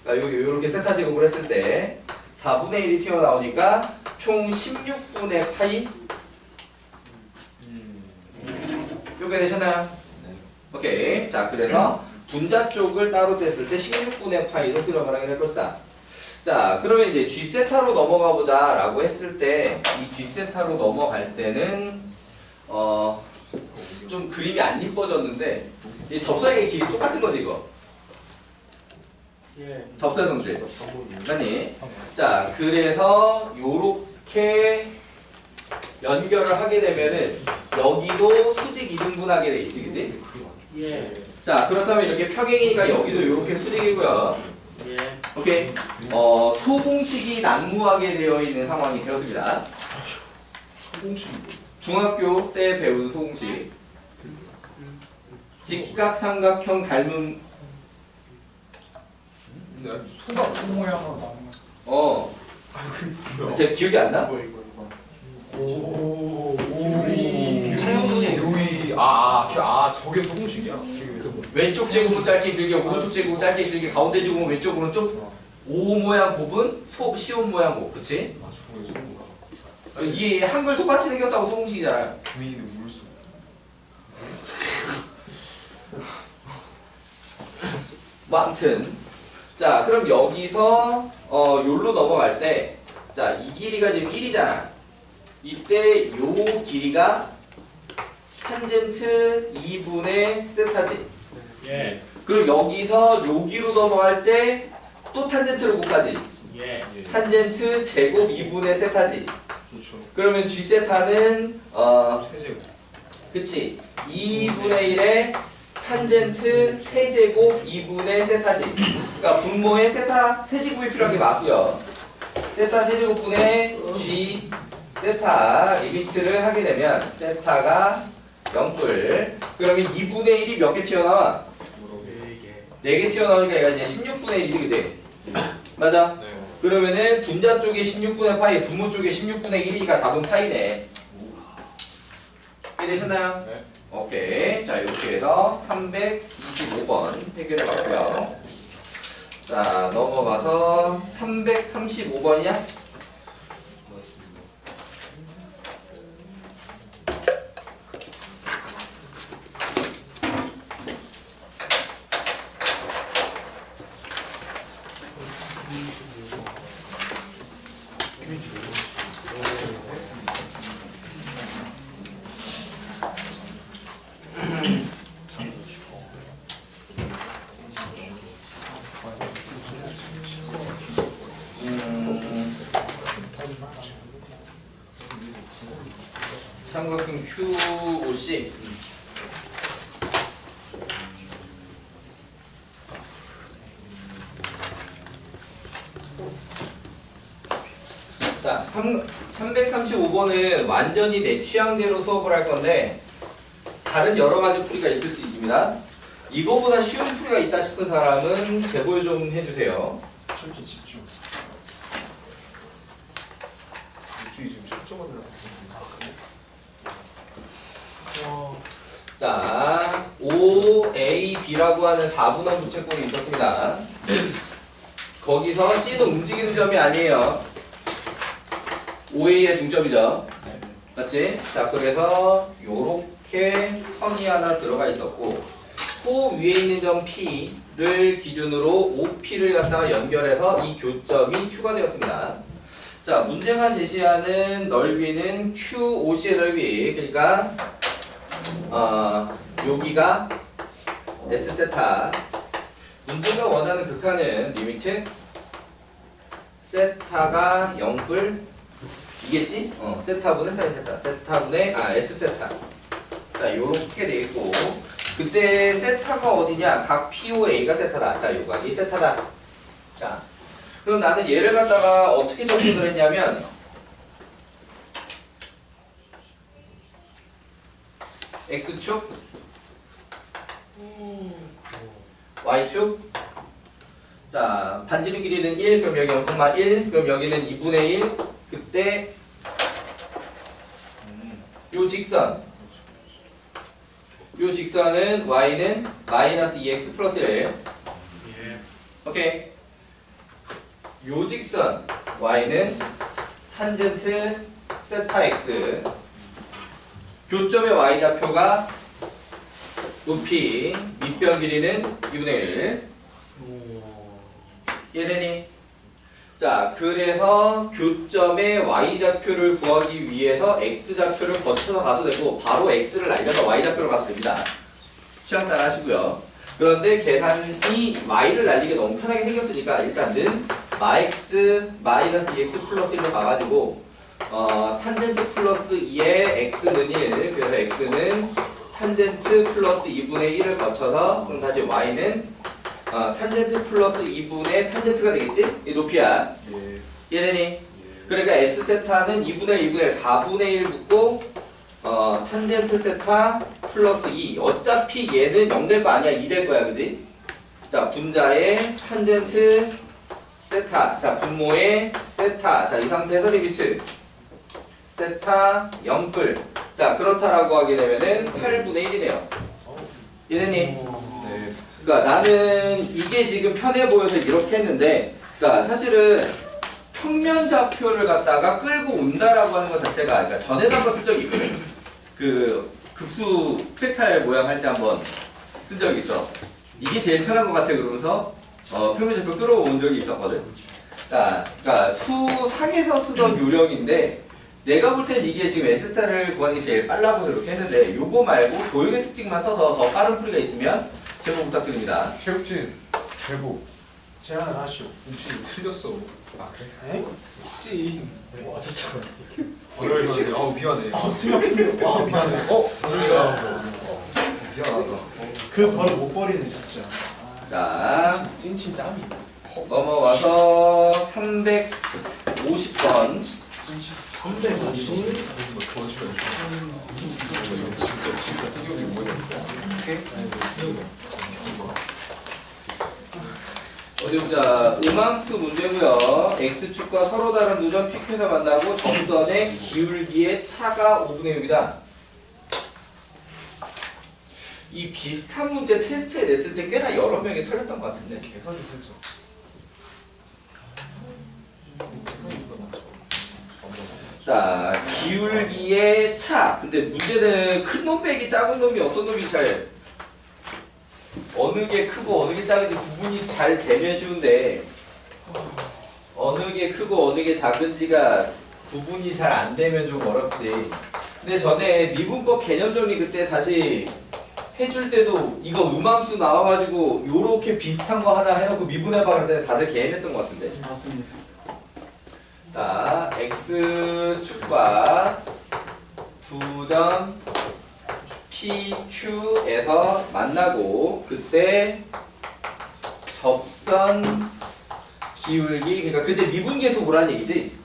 그러니까 요렇게 세타 제곱을 했을 때 4분의 1이 튀어나오니까 총 16분의 파이 요게 되셨나요? 네. 오케이. 자, 그래서 분자 쪽을 따로 뗐을 때 16분의 파이로 수렴을 하게 될 것이다. 자, 그러면 이제 G세타로 넘어가 보자 라고 했을 때, 이 G세타로 넘어갈 때는, 좀 그림이 안 이뻐졌는데, 이 접선의 길이 똑같은 거지, 이거. 예. 접선 성질. 맞니? 자, 그래서 요렇게 연결을 하게 되면은, 여기도 수직 이등분하게 돼 있지, 그지? 예. 자, 그렇다면 이렇게 평행이니까 여기도 이렇게 수직이고요. 예. 오케이. 소공식이 난무하게 되어 있는 상황이 되었습니다. 소공식이 중학교 때 배운 소공식. 직각 삼각형 닮은 근데 아니 소가 소 모양으로 나오는 제 기억이 안 나? 오. 사용문이 요이 저게 소공식이야? 왼쪽 제곱은 짧게 길게, 오른쪽 제곱은 짧게 길게, 가운데 제곱은 왼쪽 오른쪽. O 모양 곱은 시옷 모양 곱, 그치? 저게 소공가. 이 한글 똑같이 생겼다고 소공식이잖아. 교민이는 물소. 뭐 아무튼 자 그럼 여기서 요로 넘어갈 때 자 이 길이가 지금 1이잖아. 이때 요 길이가 탄젠트 2분의 세타지. 예. 그럼 여기서 여기로 넘어갈 때 또 탄젠트를 곱하지. 예. 탄젠트 제곱 2분의 세타지. 그렇죠. 그러면 G 세타는 세제곱. 그치 2분의 1에 탄젠트 세제곱 2분의 세타지. 그러니까 분모에 세타 세제곱이 필요한 게 맞고요. 세타 세제곱분의 G 세타 리미트를 하게 되면 세타가 0불. 그러면 2분의 1이 몇 개 튀어나와? 4개 튀어나오니까 얘가 이제 16분의 1이지, 그치? 맞아? 네. 그러면은 분자 쪽에 16분의 파이, 분모 쪽에 16분의 1이니까 답은 파이네. 이해되셨나요? 네. 오케이. 자, 이렇게 해서 325번 해결해 봤고요. 자, 넘어가서 335번이야? 맞습니다. 삼각형 QOC. 자, 335번은 완전히 내 취향대로 수업을 할 건데 다른 여러 가지 풀이가 있을 수 있습니다. 이거보다 쉬운 풀이가 있다 싶은 사람은 제보 좀 해주세요. 철저 집중. 집중이 지금 철저만 자, OAB라고 하는 4분원 부채꼴이 있었습니다. 거기서 C는 움직이는 점이 아니에요. OA의 중점이죠. 맞지? 자, 그래서 요렇게 선이 하나 들어가 있었고 그 위에 있는 점 P를 기준으로 OP를 갖다가 연결해서 이 교점이 추가되었습니다. 자, 문제가 제시하는 넓이는 QOC의 넓이, 그러니까 여기가 S세타. 문제가 원하는 극한은 리미트 세타가 0불 이겠지? 세타분의 사인 세타. 세타분의 S세타. 자, 요렇게 돼 있고 그때 세타가 어디냐? 각 POA가 세타다. 자, 요가 이 세타다. 자, 그럼 나는 얘를 갖다가 어떻게 접근을 했냐면 X축 Y축. 자, 반지름 길이는 1, 그럼 여기 0,1, 그럼 여기는 2분의 1. 그때 요 직선은 Y는 마이너스 2X 플러스 1. 예. 오케이. 요 직선 Y는 탄젠트 세타 X. 교점의 Y좌표가 높이, 밑변 길이는 2분의 1. 이해되니? 자, 그래서 교점의 Y좌표를 구하기 위해서 X좌표를 거쳐서 가도 되고 바로 X를 날려서 Y좌표로 가도 됩니다. 취향 따라 하시고요. 그런데 계산이 Y를 날리기 너무 편하게 생겼으니까 일단은 마x 마이너스 2x 플러스 1로 가가지고 탄젠트 플러스 2에 x는 1, 그래서 x는 탄젠트 플러스 2분의 1을 거쳐서 그럼 다시 y는 탄젠트 플러스 2분의 탄젠트가 되겠지? 이 높이야. 예. 이해되니? 그러니까 S세타는 2분의 1, 2분의 1, 4분의 1 붙고 탄젠트 세타 플러스 2. 어차피 얘는 0 될 거 아니야. 2 될 거야. 그지? 자, 분자의 탄젠트 세타. 자, 분모의 세타. 자, 이 상태에서 리미트. 세타 0불. 자, 그렇다라고 하게 되면은 8분의 1이네요. 이해됐니? 네. 그러니까 나는 이게 지금 편해 보여서 이렇게 했는데, 그러니까 사실은 평면 좌표를 갖다가 끌고 온다라고 하는 것 자체가, 그러니까 전에도 한번 쓴 적이 있거든. 그 급수 프랙탈 모양 할 때 한번 쓴 적이 있어. 이게 제일 편한 것 같아 그러면서 평면 좌표 끌어온 적이 있었거든. 그러니까 수상에서 쓰던 요령인데 내가 볼 땐 이게 지금 S타를 구하는 게 제일 빨라 보여서 이렇게 했는데 요거 말고 도형의 특징만 써서 더 빠른 풀이가 있으면 제보 부탁드립니다. 체육진 대부 제안을 하시오. 우진이 틀렸어. 아 그래? 에? 혹시 와 진짜. 미안해. 생각했는데 와 미안해. 우리가 미안하다. 그 벌을 못 버리네 진짜. 자, 찐친 짬이. 넘어와서 350번. 350. 더 주면 진짜 수영이 뭐야? 어디 보자. 음함수 문제고요. X축과 서로 다른 누점 PQ에서 만나고 점선의 기울기의 차가 5분의 6이다. 이 비슷한 문제 테스트에 냈을 때 꽤나 여러 명이 털렸던 것 같은데. 계산이 살죠. 자, 기울기의 차. 근데 문제는 큰 놈 빼기 작은 놈이 어떤 놈이 잘 어느 게 크고 어느 게 작은지 구분이 잘 되면 쉬운데 어느 게 크고 어느 게 작은지가 구분이 잘 안 되면 좀 어렵지. 근데 전에 미분법 개념 정리 그때 다시 해줄 때도 이거 음함수 나와가지고 요렇게 비슷한 거 하나 해놓고 미분해봐 그럴 때 다들 개념했던 것 같은데. 맞습니다. 자, X축과 두 점 PQ에서 만나고 그때 접선 기울기 그러니까 그때 미분계수 오라는 얘기지.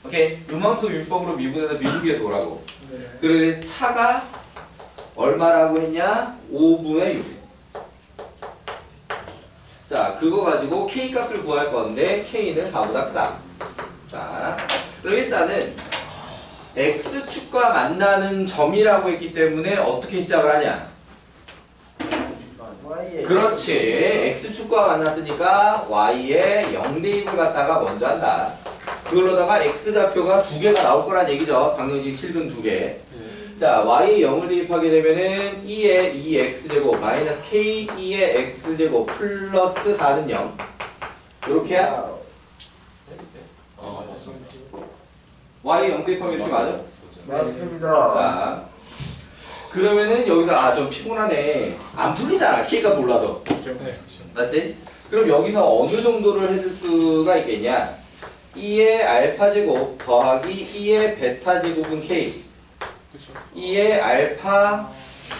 오케이? 음함수 율법으로 미분해서 미분계수 오라고. 네. 그리고 차가 얼마라고 했냐? 5분의 6. 자, 그거 가지고 K 값을 구할 건데 K는 4보다 크다. 자, 그럼 일단은 X축과 만나는 점이라고 했기 때문에 어떻게 시작을 하냐? 그렇지. X축과 만났으니까 Y에 0대입을 갖다가 먼저 한다. 그러다가 X좌표가 두 개가 나올 거란 얘기죠. 방정식 실근 두 개. 자, Y에 0을 대입하게 되면은 2에 2X제곱 마이너스 K 2에 X제곱 플러스 4는 0. 요렇게야? Y에 0 대입하면 이렇게 맞아? 맞습니다. 자, 그러면은 여기서 좀 피곤하네. 안 풀리잖아. K가 몰라서. 맞지? 그럼 여기서 어느 정도를 해줄 수가 있겠냐? 2의 알파 제곱 더하기 2의 베타 제곱은 K. 2의 알파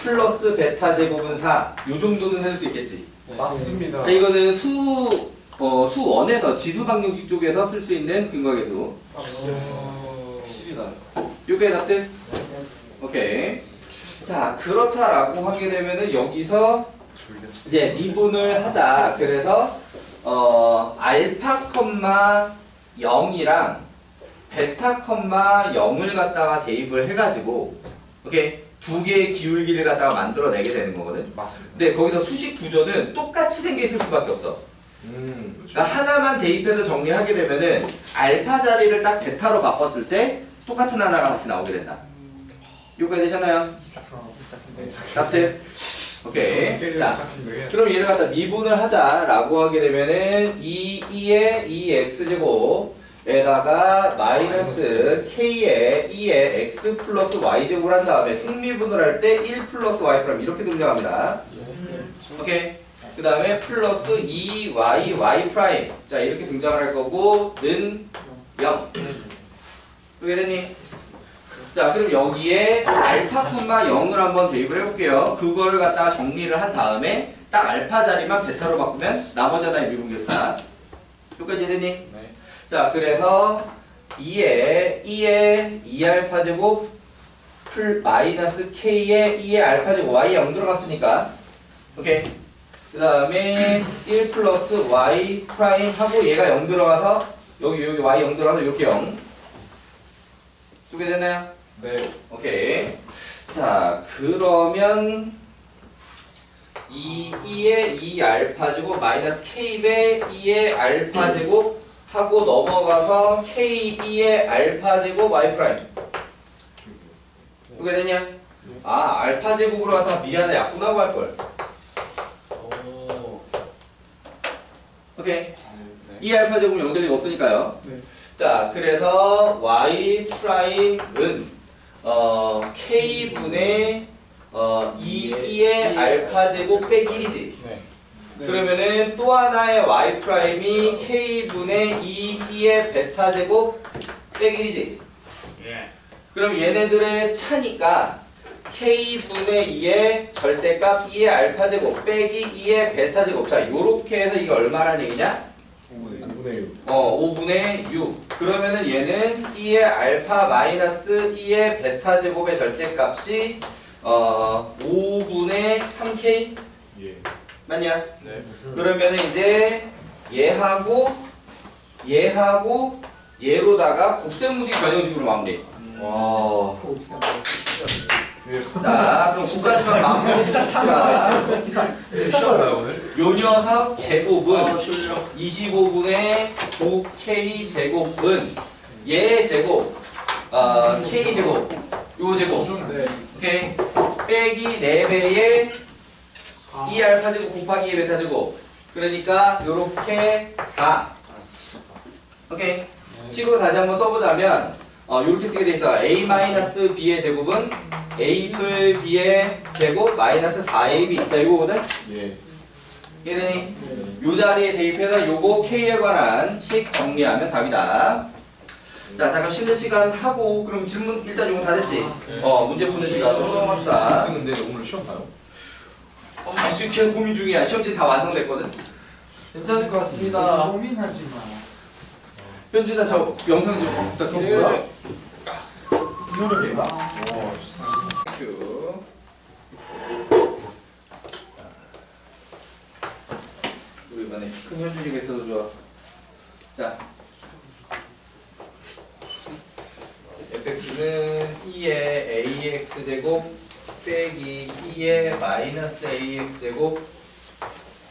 플러스 베타 제곱은 4. 요 정도는 해줄 수 있겠지. 맞습니다. 그러니까 이거는 수원에서 지수 방정식 쪽에서 쓸 수 있는 근거계수. 확실히다. 요게 답들? 오케이. 자, 그렇다라고 하게 되면은 여기서 이제 미분을 하자. 그래서 알파 컴마 0이랑 베타 컴마 0을 갖다가 대입을 해가지고 오케이 두 개의 기울기를 갖다가 만들어내게 되는 거거든. 맞습니다. 근데 거기서 수식 구조는 똑같이 생겨 있을 수밖에 없어. 그러니까 하나만 대입해서 정리하게 되면은 알파 자리를 딱 베타로 바꿨을 때 똑같은 하나가 다시 나오게 된다. 요까지 되셨나요? 답들? 오케이. 자, 그럼 얘를 갖다 미분을 하자라고 하게 되면은 2의 2x제곱에다가 마이너스 k의 2의 x 플러스 y제곱을 한 다음에 승미분을 할 때 1 플러스 y 프라임 이렇게 등장합니다. 오케이. 그 다음에 플러스 2y y 프라임 자 이렇게 등장을 할 거고 는 0 그게 되니? 자 그럼 여기에 알파 콤마 0을 한번 대입을 해볼게요. 그거를 갖다가 정리를 한 다음에 딱 알파 자리만 베타로 바꾸면 나머지 하나의 미분계수다. 여기까지 되니? 네. 자 그래서 2에 2알파 제곱 마이너스 k에 2의 알파 제곱 y에 0 들어갔으니까 오케이. 그 다음에 1 플러스 y 프라임 하고 얘가 0 들어가서 여기 y 0 들어가서 이렇게 0 두개 됐나요? 네. 오케이. 자, 그러면 2의 2 알파 제곱 마이너스 K배 2의 알파 제곱 하고 넘어가서 K2의 알파 제곱 Y 프라임. 그게 됐냐? 아, 알파 제곱으로 가서 미안해 약분하고 할 걸. 오케이. 이 알파 제곱은 0될 리가 없으니까요. 네. 자, 그래서 Y 프라임은 K분의 2의 알파 제곱 빼기 1이지. 네. 그러면은 또 하나의 Y 프라임이 K분의 2의 베타 제곱 빼기 1이지. 예. 그럼 얘네들의 차니까 K분의 2의 절대값 2의 알파 제곱 빼기 2의 베타 제곱. 자, 요렇게 해서 이게 얼마라는 얘기냐? 5분의 6. 5분의 6. 그러면은 얘는 2의 알파 마이너스 2의 베타 제곱의 절대값이 5분의 3K 예. 맞냐? 네. 그러면은 이제 얘하고 얘로다가 곱셈무식 변형식으로 마무리. 와. 자, 그럼 국가지만 마무리. 시험나요 오늘? 요 녀석 제곱은 25분의 9K 제곱은 얘 제곱, K 제곱, 요 제곱. 네. 오케이. 빼기 4배의 2 알파 제곱 곱하기 2 베타 제곱. 그러니까 요렇게 4. 오케이. 식으로 다시 한번 써보자면 요렇게 쓰게 돼 있어. A-B의 제곱은 A 플 B의 제곱 마이너스 4AB. 자, 이거거든? 예. 이해되니? 요 자리에 대입해서 요거 K에 관한 식 정리하면 답이다. 자, 잠깐 쉬는 시간 하고, 그럼 질문 일단 요거 다 됐지? 문제 푸는 시간으로 넘어갑시다. 근데 오늘 시험 봐요? 지금 계속 고민 중이야. 시험지 다 완성됐거든? 괜찮을 것 같습니다. 고민하지 마. 현진아, 저 영상 좀 부탁해볼까? 이 노래 내가. 큐. 우리 이번에 큰 현준이가 있어서 좋아. 자, fx는 2의 ax 제곱 빼기 2의 마이너스 ax 제곱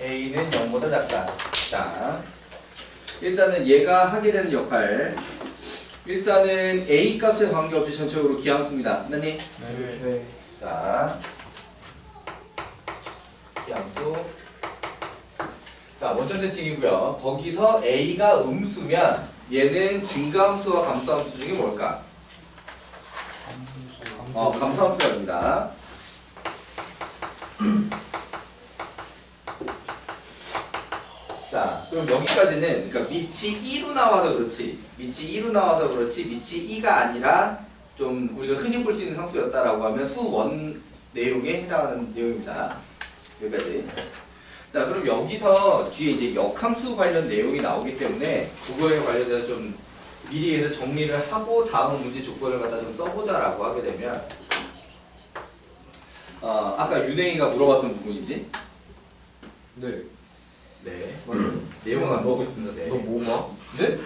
a는 0보다 작다. 자, 일단은 얘가 하게 되는 역할. 일단은 a 값에 관계없이 전체적으로 기함수입니다. 맞니? 네. 자, 기함수. 자, 원점 대칭이고요. 거기서 a가 음수면 얘는 증가함수와 감소함수 중에 뭘까? 감소함수가 됩니다. 자, 그럼 여기까지는, 그러니까 밑이 2로 나와서 그렇지, 밑이 2로 나와서 그렇지, 밑이 2가 아니라 좀 우리가 흔히 볼 수 있는 상수였다라고 하면 수원 내용에 해당하는 내용입니다. 여기까지. 자, 그럼 여기서 뒤에 이제 역함수 관련 내용이 나오기 때문에 그거에 관련해서 좀 미리 해서 정리를 하고 다음 문제 조건을 갖다 좀 써보자라고 하게 되면, 아까 윤행이가 물어봤던 부분이지? 네. 네. 내용은 안 보고 있습니다. 네. 너 뭐마? 네?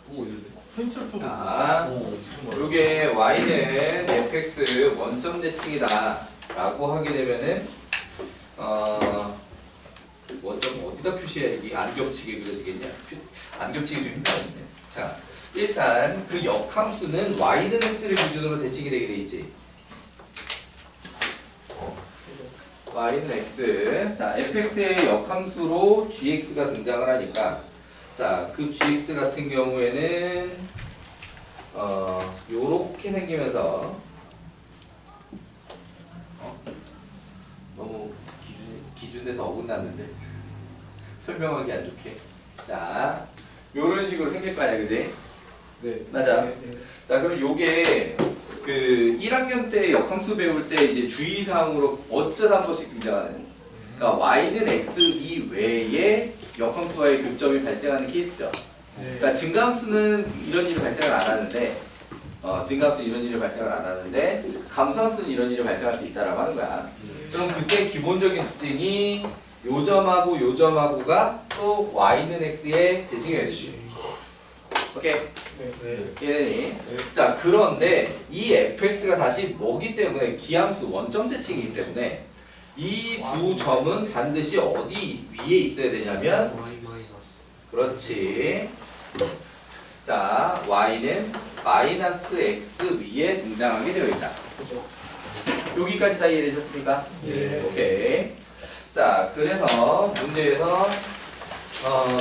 보고 있는데. 프린트풀. 자, 무슨 말이야? 요게 y는 fx 원점 대칭이다 라고 하게 되면은 원점 어디다 표시해야 이게 안 겹치게 그려지겠냐? 안 겹치기 좀 힘들었네. 자, 일단 그 역함수는 y는 x를 기준으로 대칭이 되게 돼 있지. y는 x. 자, fx의 역함수로 gx가 등장을 하니까, 자, 그 gx 같은 경우에는 요렇게 생기면서 너무 기준에서 어긋났는데 설명하기 안 좋게. 자, 요런 식으로 생길 거 아니야, 그지? 네. 맞아. 자, 그럼 요게 그 1학년 때 역함수 배울 때 이제 주의사항으로 어쩌다 한 번씩 등장하는, 그러니까 y는 x 이외에 역함수와의 교점이 발생하는 케이스죠. 그러니까 증가함수는 이런 일이 발생을 안 하는데, 증가함수는 이런 일이 발생을 안 하는데 감소함수는 이런 일이 발생할 수 있다라고 하는 거야. 그럼 그때 기본적인 특징이 요 점하고 요 점하고가 또 y는 x의 대칭이 되지. 오케이. 네. 얘네니. 자, 그런데 이 fx가 다시 뭐기 때문에 기함수 원점 대칭이기 때문에 이 두 점은 반드시 어디 위에 있어야 되냐면 그렇지. 자, y는 마이너스 x 위에 등장하게 되어 있다. 그죠. 여기까지 다 이해되셨습니까? 예. 오케이. 자, 그래서 문제에서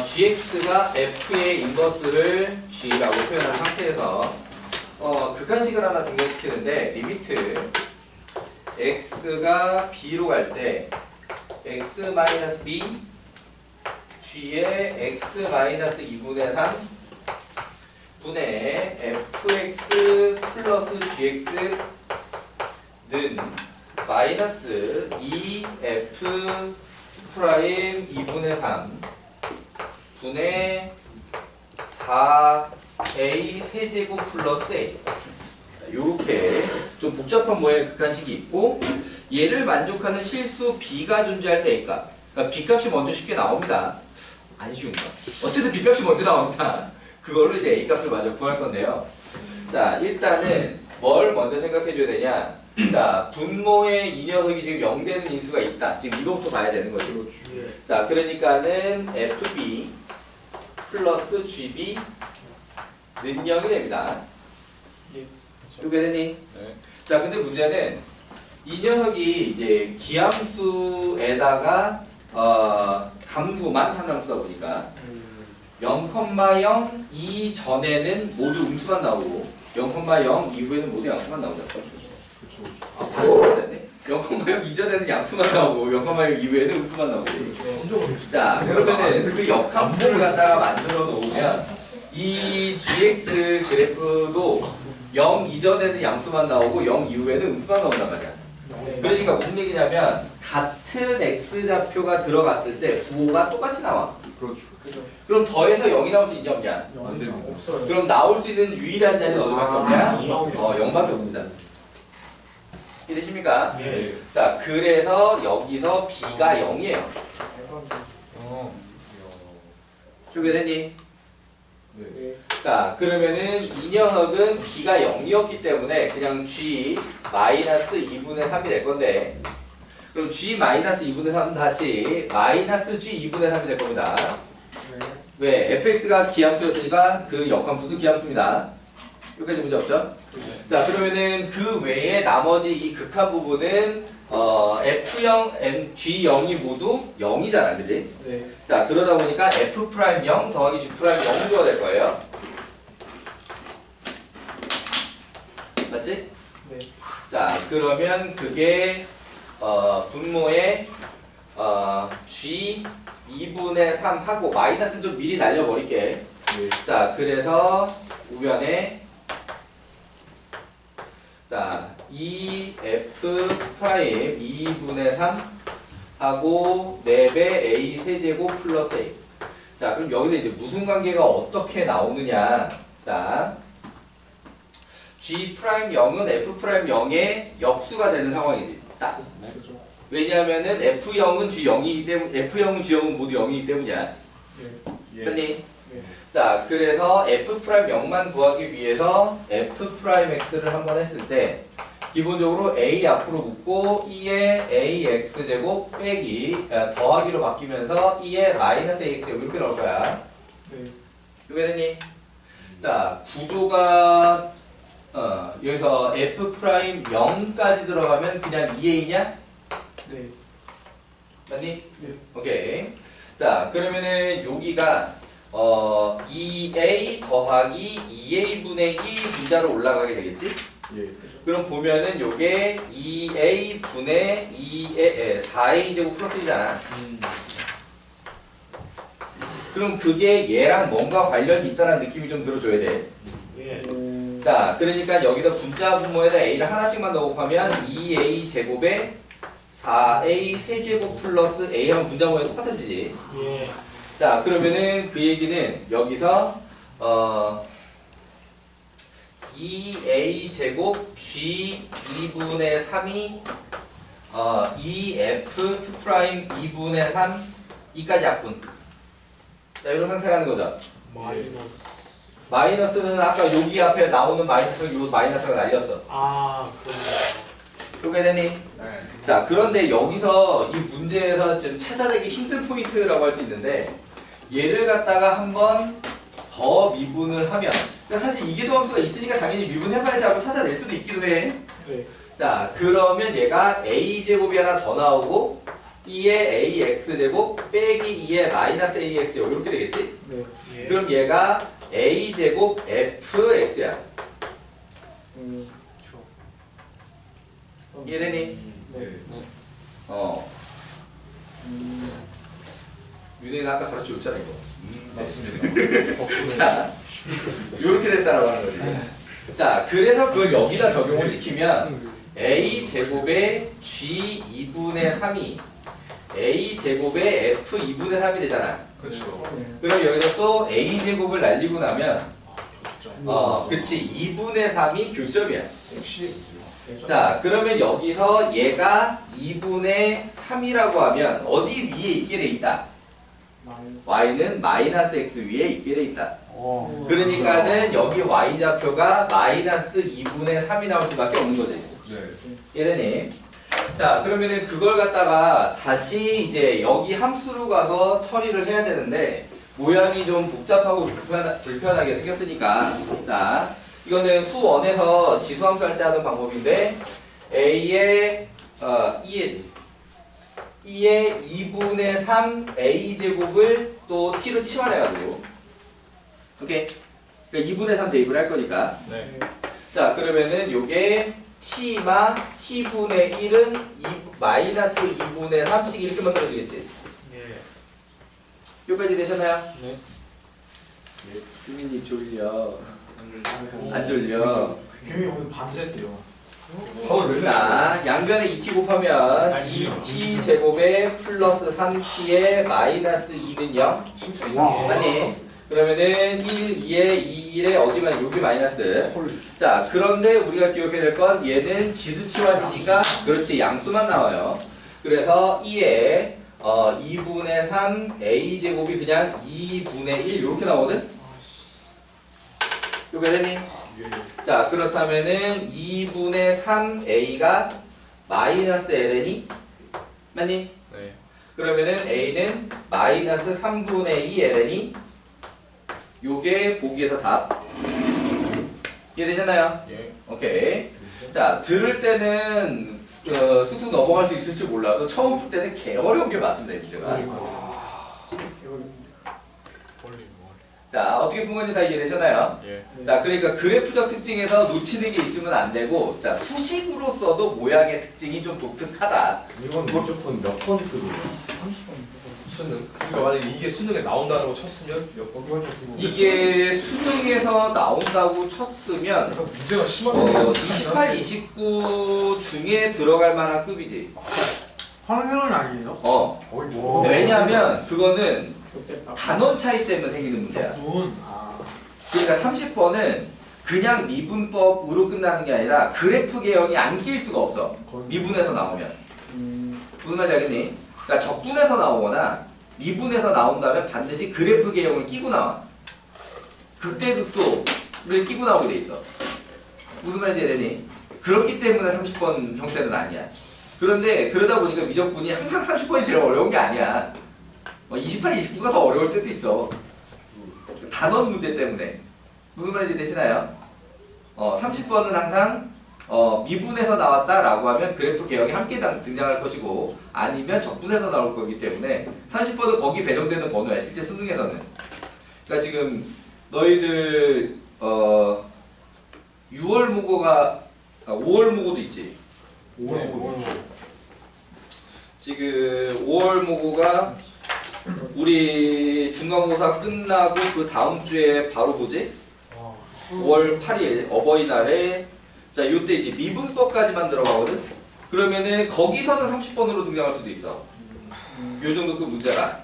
gx가 f의 인버스를 g라고 표현한 상태에서 극한식을 하나 등장시키는데 리미트 x가 b로 갈 때 x-b g의 x-2분의 3 분의 fx 플러스 gx는 마이너스 2f 프라임 2분의 3 분의 4a 세제곱 플러스 a. 요렇게 좀 복잡한 모양의 극한식이 있고 얘를 만족하는 실수 b가 존재할 때일까? 그러니까 b값이 먼저 쉽게 나옵니다. 안 쉬운가? 어쨌든 b값이 먼저 나옵니다. 그걸로 이제 a값을 마저 구할 건데요. 자, 일단은 뭘 먼저 생각해 줘야 되냐? 자, 분모에 이 녀석이 지금 0 되는 인수가 있다. 지금 이거부터 봐야 되는 거죠. 자, 그러니까는 fb 플러스 gb 는 0이 됩니다. 이해되니? 네. 자, 근데 문제는 이 녀석이 이제 기함수에다가 감소만 한 함수다 보니까 0,0 이전에는 모두 음수만 나오고 0,0 이후에는 모두 양수만 나오죠. 그쵸. 아, 반대로 됐네. 0,0 이전에는 양수만 나오고 0,0 이후에는 음수만 나오고. 자, 그러면은 그 역함수를 갖다가 만들어 놓으면 이 gx 그래프도 0 이전에는 양수만 나오고 0 이후에는 음수만 나온단 말이야. 그러니까 무슨 얘기냐면 같은 x좌표가 들어갔을 때 부호가 똑같이 나와. 그렇죠. 그럼 더해서 0이 나올 수 있냐 없냐? 안 됩니다. 없어요. 그럼 나올 수 있는 유일한 자리는 어디밖에 없냐? 0밖에 없습니다. 이해되십니까? 예. 자, 그래서 여기서 b가 0이에요. 준비됐니? 네. 자, 그러면은 이 녀석은 b가 0이었기 때문에 그냥 g 마이너스 2분의 3이 될 건데 그럼 g 마이너스 2분의 3 다시 마이너스 g 2분의 3이 될 겁니다. 왜? fx가 기함수였으니까 그 역함수도 기함수입니다. 여기까지 문제 없죠? 자, 그러면은 그 외에 나머지 이 극한 부분은 F0, G0이 모두 0이잖아, 그지? 네. 자, 그러다 보니까 F' 0 더하기 G' 0이 될 거예요. 맞지? 네. 자, 그러면 그게 분모에 G 2분의 3 하고 마이너스는 좀 미리 날려버릴게. 네. 자, 그래서 우변에 자, 2f 프라임 2분의 3 하고 4배 a 세제곱 플러스 a. 자, 그럼 여기서 이제 무슨 관계가 어떻게 나오느냐? 자, g 프라임 0은 f 프라임 0의 역수가 되는 상황이지. 딱. 왜냐하면은 f0은 g0이기 때문에 f0은 g0은 모두 0이기 때문이야. 예. 맞니? 자, 그래서 f'0만 구하기 위해서 f'x를 한번 했을 때 기본적으로 a 앞으로 붙고 2의 ax제곱 빼기 더하기로 바뀌면서 2의 마이너스 ax제곱 이렇게 나올 거야. 네. 이게 되니? 자, 구조가 여기서 f'0까지 들어가면 그냥 2a냐? 네. 맞니? 네. 오케이. 자, 그러면은 여기가 2a 더하기 2a분의 2 분자로 올라가게 되겠지? 예. 그럼 보면은 요게 2a 분의 4a 제곱 플러스 1이잖아. 그럼 그게 얘랑 뭔가 관련이 있다는 느낌이 좀 들어줘야 돼. 예. 자, 그러니까 여기다 분자 분모에다 a를 하나씩만 넣어 곱하면 2a 제곱에 4a 세제곱 플러스 a 하면 분자 분모에 똑같아지지. 예. 자, 그러면은 그 얘기는 여기서 2a 제곱 g 2분의 3이 2f 2 프라임 2분의 3 이까지 약분. 자, 이런 상태가 하는 거죠. 마이너스. 마이너스는 아까 여기 앞에 나오는 마이너스를 요 마이너스가 날렸어. 아, 그러네요. 그렇게 되니? 네. 자, 그런데 여기서 이 문제에서 좀 찾아내기 힘든 포인트라고 할 수 있는데 얘를 갖다가 한번 더 미분을 하면 그러니까 사실 이계도함수가 있으니까 당연히 미분해봐야지 하고 찾아낼 수도 있기도 해. 네. 자, 그러면 얘가 a제곱이 하나 더 나오고 2의 ax제곱 빼기 2의 마이너스 ax제곱 이렇게 되겠지? 네. 예. 그럼 얘가 a제곱 fx야. 저. 이해되니? 네. 어. 윤혜는 아까 가르쳐줬잖아 이거. 맞습니다. 자, 이렇게 됐다라고 하는 거지. 자, 그래서 그걸 여기다 적용을 시키면 a 제곱에 g 2분의 3이 a 제곱에 f 2분의 3이 되잖아. 그렇죠. 그럼 여기서 또 a 제곱을 날리고 나면 그치 2분의 3이 교점이야. 역시 자, 그러면 여기서 얘가 2분의 3이라고 하면 어디 위에 있게 돼 있다? y는 마이너스 x 위에 있게 돼 있다. 그러니까는 여기 y좌표가 마이너스 2분의 3이 나올 수밖에 없는 거지. 네. 이해되니? 자, 그러면은 그걸 갖다가 다시 이제 여기 함수로 가서 처리를 해야 되는데 모양이 좀 복잡하고 불편하게 생겼으니까 자, 이거는 수원에서 지수함수 할 때 하는 방법인데 a의 2의 2분의 3 a제곱을 또 t로 치환해가지고 오케이? 그러니까 2분의 3 대입을 할 거니까 네. 자, 그러면은 요게 t마 t분의 1은 마이너스 2분의 3씩 이렇게 만들어지겠지? 예. 여기까지 되셨나요? 네. 주민이 졸려. 안 졸려. 규민이 오늘 밤새대요. 하울 왜 자, 양변에 2t 곱하면 2t 제곱에 플러스 3t에 마이너스 2는 0. 아니, 그러면은 1, 2에 2, 1에 어디만 여기 마이너스. 자, 그런데 우리가 기억해야 될 건 얘는 지수치환이니까 그렇지 양수만 나와요. 그래서 2에 2분의 3 a제곱이 그냥 2분의 1 이렇게 나오거든? 이거 되니? 자, 그렇다면은 2분의 3a가 마이너스 ln이 맞니? 네. 그러면은 a는 마이너스 3분의 2 ln이 요게 보기에서 답 이해되잖아요? 예. 오케이. 자, 들을 때는 쑥쑥 넘어갈 수 있을지 몰라도 처음 풀 때는 개 어려운 게 맞습니다, 이 문제가. 자, 어떻게 부모님 다 이해되셨나요? 예. 자, 그러니까 그래프적 특징에서 놓치는 게 있으면 안 되고, 자, 수식으로 써도 모양의 특징이 좀 독특하다. 이건 무조건 몇 번 급이에요? 수능. 그러니까 만약에 이게 수능에 나온다고 쳤으면 몇 번? 이게 수능에서 나온다고 쳤으면 약간 문제가 심하게 28, 29 중에 들어갈 만한 급이지. 황현은 아니에요? 뭐. 왜냐하면 그거는 단원 차이 때문에 생기는 문제야. 그러니까 30번은 그냥 미분법으로 끝나는 게 아니라 그래프 개형이 안 낄 수가 없어. 미분에서 나오면. 무슨 말인지 알겠니? 그러니까 적분에서 나오거나 미분에서 나온다면 반드시 그래프 개형을 끼고 나와. 극대극소를 끼고 나오게 돼 있어. 무슨 말인지 알겠니? 그렇기 때문에 30번 형태는 아니야. 그런데 그러다 보니까 미적분이 항상 30번이 제일 어려운 게 아니야. 28, 29가 더 어려울 때도 있어. 단원 문제 때문에. 무슨 말인지 되시나요? 30번은 항상 미분에서 나왔다라고 하면 그래프 개형이 함께 등장할 것이고 아니면 적분에서 나올 거기 때문에 30번은 거기 배정되는 번호야, 실제 수능에서는. 그러니까 지금 너희들 6월 모고가 5월 모고도 있지. 5월 모고. 지금 5월 모고가 우리 중간고사 끝나고 그 다음 주에 바로 뭐지? 5월 8일 어버이날에 자 요때 이제 미분법까지만 들어가거든? 그러면은 거기서는 30번으로 등장할 수도 있어. 요 정도 그 문제가.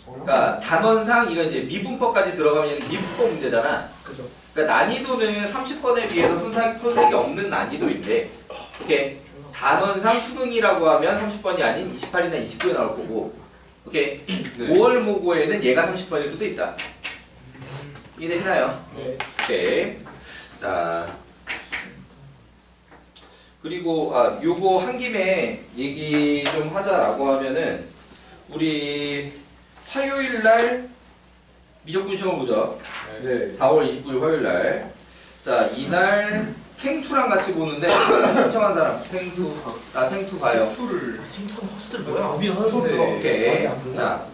그러니까 단원상 이거 이제 미분법까지 들어가면 얘는 미분법 문제잖아. 그죠. 그러니까 난이도는 30번에 비해서 손색이 없는 난이도인데 오케이. 단원상 수능이라고 하면 30번이 아닌 28이나 29에 나올 거고 오케이. 5월 모고에는 얘가 30번일 수도 있다. 이해되시나요? 네. 오케이. 자, 그리고 요거 한 김에 얘기 좀 하자라고 하면은 우리 화요일 날 미적분 시험 보죠. 네. 4월 29일 화요일 날. 자, 이날 생투랑 같이 보는데 신청한 사람 생투 봐요. 툴을 심판 학수들 뭐야? 고민 하는데 오케이. 자,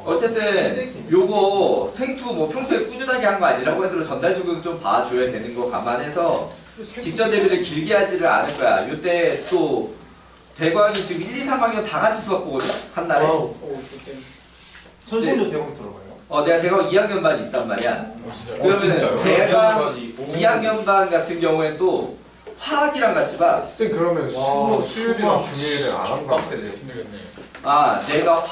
어쨌든 요거 생투 뭐 평소에 꾸준하게 한 거 아니라고 해도 전달적으로 좀 봐줘야 되는 거 감안해서 직전 대비를 길게 하지를 않을 거야. 요때 또 대광이 지금 1, 2, 3학년 다 같이 수업 보거든? 한 날에. 선생님도 대본 들어가요? 내가 대광 2학년 반이 있단 말이야. 진짜요? 그러면은 대광 2학년 반 같은 경우엔 또 화학이랑 같이 봐. 쌤 그러면 수요일이랑 금요일에 안 한 거 빡세지. 힘들겠네. 내가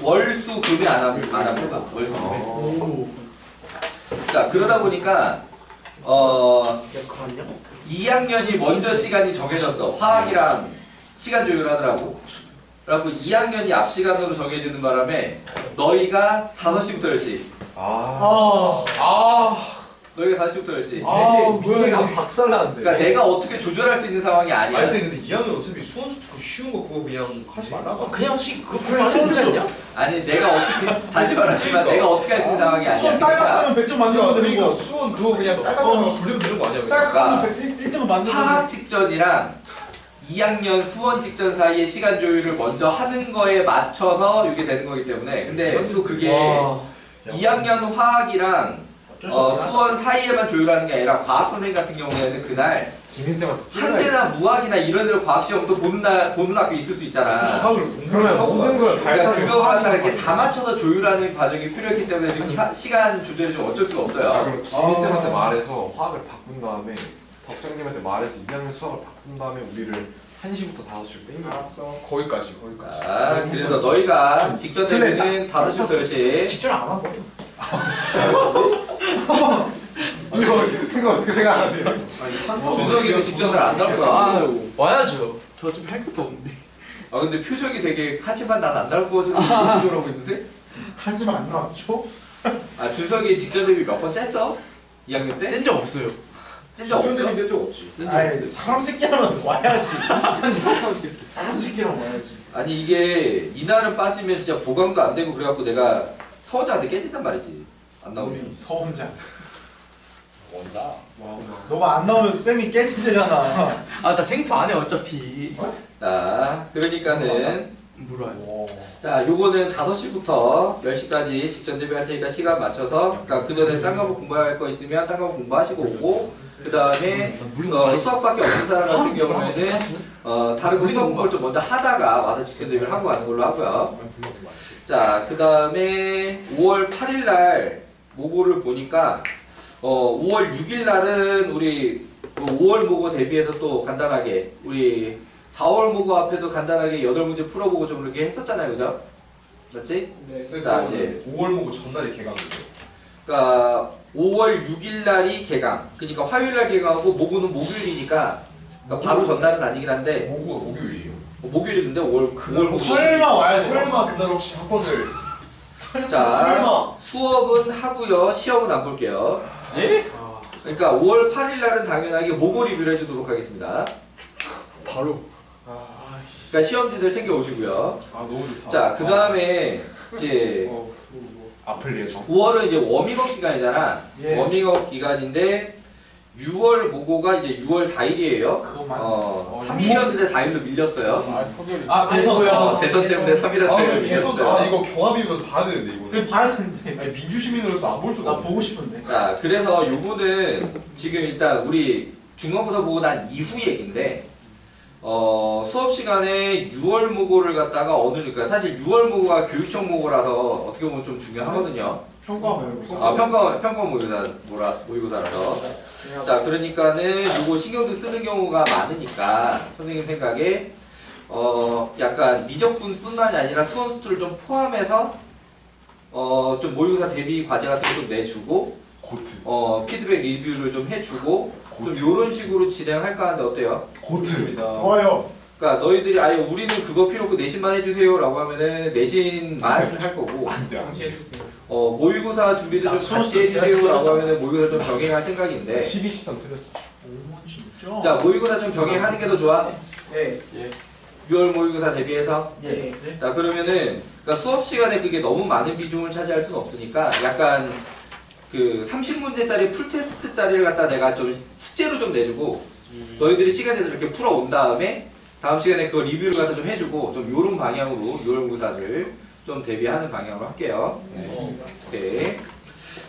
월수 금이 안 합니다. 월수 금. 오. 자, 그러다 보니까, 그럼요? 2학년이 먼저 시간이 정해졌어. 화학이랑 시간 조율하느라고. 그래갖고 2학년이 앞 시간으로 정해지는 바람에 너희가 5시부터 10시. 너희가 5시부터 10시. 뭐야? 박살나는데. 그러니까 내가 어떻게 조절할 수 있는 상황이 아니야. 알수 있는데 2학년 어차피 수원수 그거 쉬운 거 그거 그냥 하지 말라고. 그냥 그거 별로 하지 않냐? 아니, 내가 어떻게, 다시 말하지만 내가 어떻게 할 수 있는 상황이 아니야. 수원 딸깍하면 100점 만들면 되는 그러니까 거. 수원 그거 그냥 딸깍하면 돌리면 되는 거 아니야? 그냥? 딸깍하면 100점 만들면 화학 직전이랑 2학년 수원 직전 사이에 시간 조율을 먼저 하는 거에 맞춰서 이게 되는 거기 때문에. 근데 또 그게 2학년 화학이랑 수원 사이에만 조율하는 게 아니라 과학 선생님 같은 경우에는 그날 김인쌤한테 한계나 무학이나 이런 데로 과학 시험도 보는 학교 있을 수 있잖아. 수학을 그러면 공부하고 모든 걸 그러니까 발표 그거 갖다가 이렇게 다 맞춰서 조율하는 과정이 필요했기 때문에 지금 시간 조절이 좀 어쩔 수가 없어요. 그럼 김인쌤한테 말해서 화학을 바꾼 다음에 덕장님한테 말해서 2학년 수학을 바꾼 다음에 우리를 1시부터 5시로 땡겨. 알았어. 거기까지. 그래서 너희가 직전 대비는 5시부터 10시. 직접 안 하고. 이거 어떻게 생각하세요? 준석이도 직전을 안 나올 거야. 와야죠. 저 어차피 할 것도 없는데. 근데 표정이 되게 하지만 난 안 나올 거지라고 하고 있는데? 하지만 안 나왔죠? 준석이 직전 대비 몇 번 쨌어? 2학년 때? 뗀적 없어요. 찐적 없어? 된적 없지. 찐적 아이 없어. 사람 새끼라면 와야지. 사람 새끼라면 와야지. 아니 이게 이날은 빠지면 진짜 보강도 안 되고 그래갖고 내가 서원자한테 깨진단 말이지. 안 나오면. 서원장. 원자. 너가 안 나오면 쌤이 깨진대잖아. 나 생투 안 해 어차피. 자, 그러니까는 물어요. 자, 요거는 5시부터 10시까지 직전 대비할 테니까 시간 맞춰서 그러니까 그 전에 딴 과목 공부할 거 있으면 딴 과목 공부하시고 오고 그 다음에 수학밖에 없는 사람 같은 경우에는 다른 거 수학 공부를 좀 먼저 하다가 와서 직전 대비를 하고 가는 걸로 하고요. 자, 그 다음에 5월 8일 날 모고를 보니까 5월 6일 날은 우리 그 5월 모고 대비해서 또 간단하게 우리 4월 모고 앞에도 간단하게 8문제 풀어보고 좀 이렇게 했었잖아요, 그죠? 맞지? 네. 자, 이제 5월 모고 전날이 개강이죠. 그러니까 5월 6일 날이 개강. 그러니까 화요일 날 개강하고 모고는 목요일이니까 그러니까 바로 전날은 아니긴 한데 모고가 목요일이에요. 목요일인데 5월 모고. 설마 와야 돼. 설마 그날 혹시 학원을 자, 설마. 수업은 하고요. 시험은 안 볼게요. 예? 그러니까 5월 8일 날은 당연하게 모고 리뷰를 해주도록 하겠습니다. 바로. 그러니까 시험지들 챙겨 오시고요. 너무 좋다. 자, 그 다음에 이제 앞을 예정. 5월은 이제 워밍업 기간이잖아. 예. 워밍업 기간인데 6월 모고가 이제 6월 4일이에요. 그거만. 3일이었는데 4일로 밀렸어요. 서별이 대선. 대선 때문에 3일에서 4일로 밀렸어요. 이거 경합이면 봐야 되는데 이거는. 그래 봐야 되는데. 아니 민주시민으로서 안 볼 수가 나 없네. 보고 싶은데. 자, 그래서 요거는 지금 일단 우리 중간고사 보고 난 이후 얘기인데 수업 시간에 6월 모고를 갖다가 그러니까 사실 6월 모고가 교육청 모고라서 어떻게 보면 좀 중요하거든요. 평가 모의고사. 평가 모의고사라서. 자, 그러니까는 요거 신경도 쓰는 경우가 많으니까 선생님 생각에 약간 미적분뿐만이 아니라 수원수투를 좀 포함해서 좀 모의고사 대비 과제 같은 거 좀 내주고 고트. 피드백 리뷰를 좀 해주고 좀 요런 식으로 진행할까 하는데 어때요? 고트입니다. 좋아요. 그러니까 너희들이 아예 우리는 그거 필요 없고 내신만 해주세요라고 하면은 내신만 할 거고 해주세요. 모의고사 준비도 좀 수업 같이 해주세요라고 시작했어. 하면은 모의고사 좀 병행할 생각인데 12, 13 틀렸죠. 오 진짜. 자 모의고사 좀 병행하는 게 더 좋아? 네. 6월 모의고사 대비해서 예. 네. 자 그러면은 그러니까 수업 시간에 그게 너무 많은 비중을 차지할 수는 없으니까 약간 그 30문제짜리 풀테스트짜리를 갖다 내가 좀 숙제로 좀 내주고 너희들이 시간 내서 이렇게 풀어온 다음에 다음 시간에 그 리뷰를 갖다 좀 해주고 좀 요런 방향으로 6월 모의고사를 좀 대비하는 방향으로 할게요. 네. 오케이.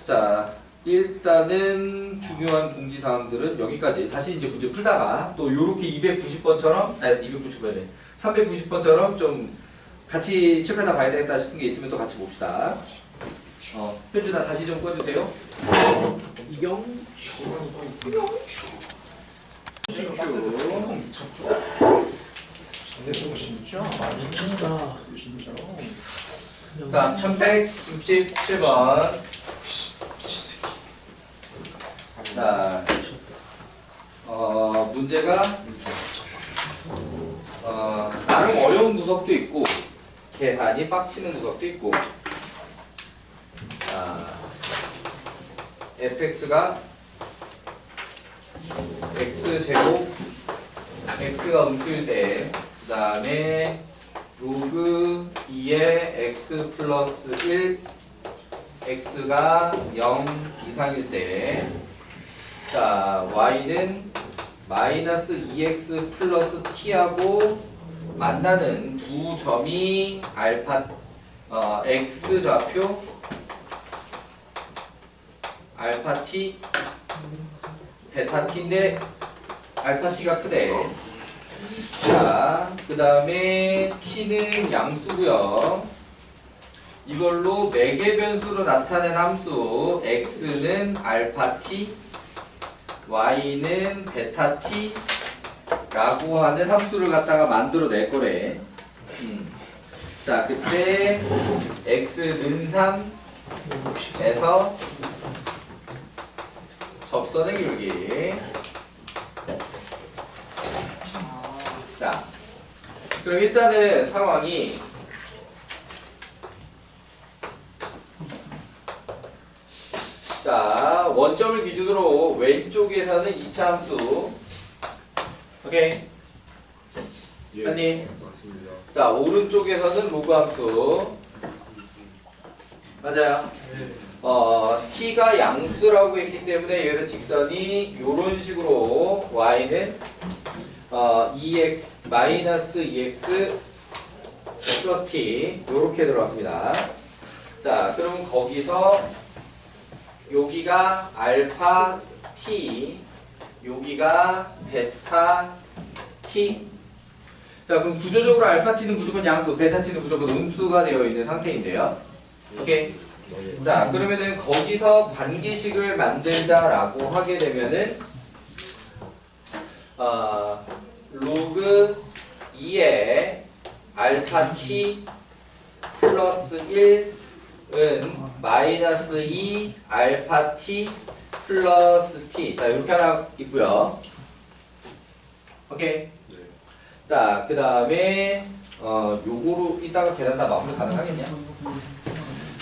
자 일단은 중요한 공지사항들은 여기까지. 다시 이제 문제 풀다가 또 요렇게 290번처럼 아니 290번이네 390번처럼 좀 같이 칠패다 봐야 되겠다 싶은 게 있으면 또 같이 봅시다. 현준아 다시 좀 꺼주세요. 진짜 많이 친다. 진짜. 자 1167번. 자 문제가 나름 어려운 구석도 있고 계산이 빡치는 구석도 있고 자 fx가 x제곱 x가 음수일 때 그 다음에 로그 2의 x 플러스 1 x가 0 이상일 때 자 y는 마이너스 2x 플러스 t하고 만나는 두 점이 알파 x 좌표 알파 t 베타 t인데 알파 t가 크대. 자, 그 다음에 t는 양수고요. 이걸로 매개 변수로 나타낸 함수 x는 알파 t, y는 베타 t 라고 하는 함수를 갖다가 만들어 낼 거래. 자, 그때 x는 3에서 접선의 기울기. 자, 그럼 일단은 상황이 자, 원점을 기준으로 왼쪽에서는 2차 함수. 오케이? 아니, 자, 오른쪽에서는 로그 함수. 맞아요? t가 양수라고 했기 때문에 여기서 직선이 요런 식으로 y는 2x 마이너스 2x 플러스 t 요렇게 들어왔습니다. 자, 그럼 거기서 여기가 알파 t, 여기가 베타 t. 자, 그럼 구조적으로 알파 t는 무조건 양수, 베타 t는 무조건 음수가 되어 있는 상태인데요. 오케이. 자, 그러면은 거기서 관계식을 만들자라고 하게 되면은 로그 2의 알파 t 플러스 1은 마이너스 2 알파 t 플러스 t. 자, 이렇게 하나 있고요. 오케이. 자, 그 다음에 요거로 이따가 계산 다 마무리 가능하겠냐?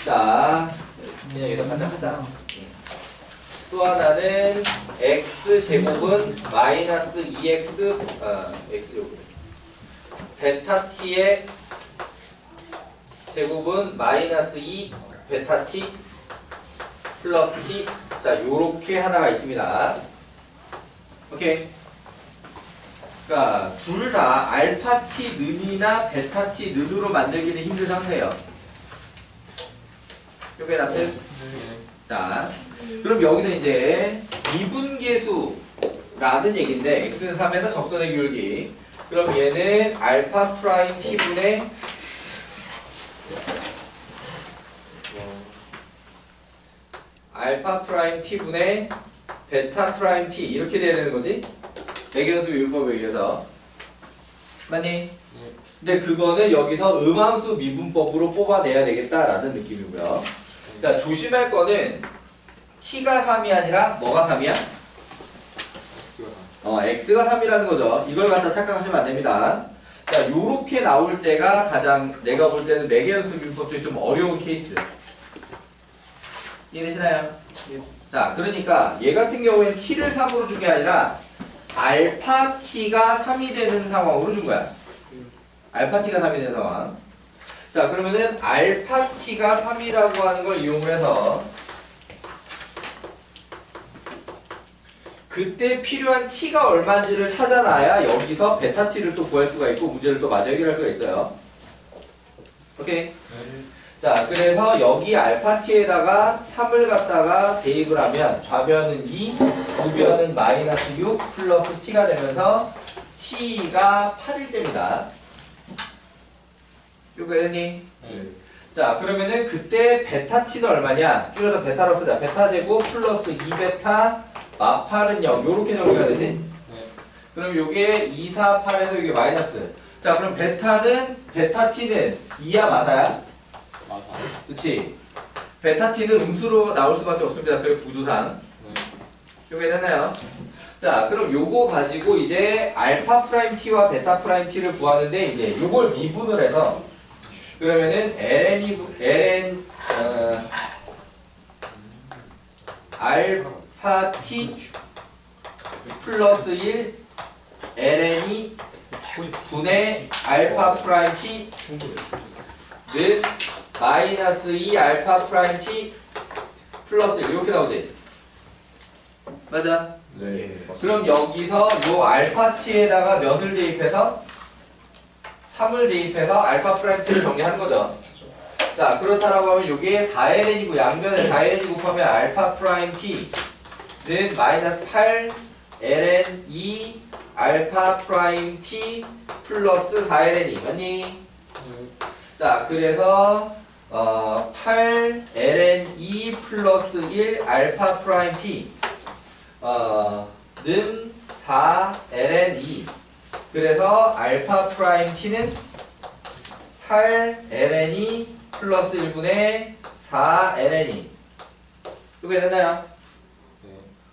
자, 그냥 여기다 하자. 또 하나는 x제곱은 마이너스 2x x제곱 베타 t의 제곱은 마이너스 2 베타 t 플러스 t. 자, 요렇게 하나가 있습니다. 오케이. 그러니까 둘 다 알파 t 는이나 베타 t 는으로 만들기는 힘든 상태예요. 요게 남들? 자, 그럼 여기서 이제 미분계수라는 얘기인데 x는 3에서 접선의 기울기. 그럼 얘는 알파 프라임 t분의 알파 프라임 t분의 베타 프라임 t 이렇게 돼야 되는 거지? 매개연수 미분법에 의해서. 맞니? 근데 그거는 여기서 음함수 미분법으로 뽑아내야 되겠다라는 느낌이고요. 자, 조심할 거는 t가 3이 아니라 뭐가 3이야? x가 3이라는 거죠. 이걸 갖다 착각하시면 안 됩니다. 자, 요렇게 나올 때가 가장 내가 볼 때는 매개연수 미분법 중에 좀 어려운 케이스. 이해되시나요? 자, 그러니까 얘 같은 경우에는 t를 3으로 준 게 아니라 알파 t가 3이 되는 상황으로 준 거야. 알파 t가 3이 되는 상황. 자, 그러면은 알파 t가 3이라고 하는 걸 이용을 해서 그때 필요한 t가 얼마인지를 찾아놔야 여기서 베타 t를 또 구할 수가 있고 문제를 또 마저 해결할 수가 있어요. 오케이? 자, 그래서 여기 알파 t에다가 3을 갖다가 대입을 하면 좌변은 2, 우변은 마이너스 6 플러스 t가 되면서 t가 8일 때입니다. 이거 했니? 자, 그러면은 그때 베타 t는 얼마냐? 줄여서 베타로 쓰자. 베타 제곱 플러스 2베타 마8은 0. 요렇게 정리가 되지? 그럼 요게 2, 4, 8에서 이게 마이너스. 자, 그럼 베타 t는 2야 마사야? 맞아. 그치? 베타 t는 음수로 나올 수밖에 없습니다. 그 구조상. 요게 됐나요? 자, 그럼 요거 가지고 이제 알파 프라임 t와 베타 프라임 t를 구하는데 이제 요걸 미분을 해서 그러면은 알파 t 플러스 1 ln이 분의 알파 프라임 t는 마이너스 2 알파 프라임 t 플러스 1 이렇게 나오지? 맞아? 네. 그럼 여기서 요 알파 t에다가 몇을 대입해서 3을 대입해서 알파 프라임 t를 정리하는 거죠. 자, 그렇다라고 하면 요게 4ln이고 양변에 4ln 곱하면 알파 프라임 t는 마이너스 8 ln 2 알파 프라임 t 플러스 4ln이 맞니? 자, 그래서 8 ln 2 플러스 1 알파 프라임 t 는 4 ln 2 그래서 알파 프라임 t는 8 ln 2 플러스 1분의 4 ln 2 이렇게 됐나요?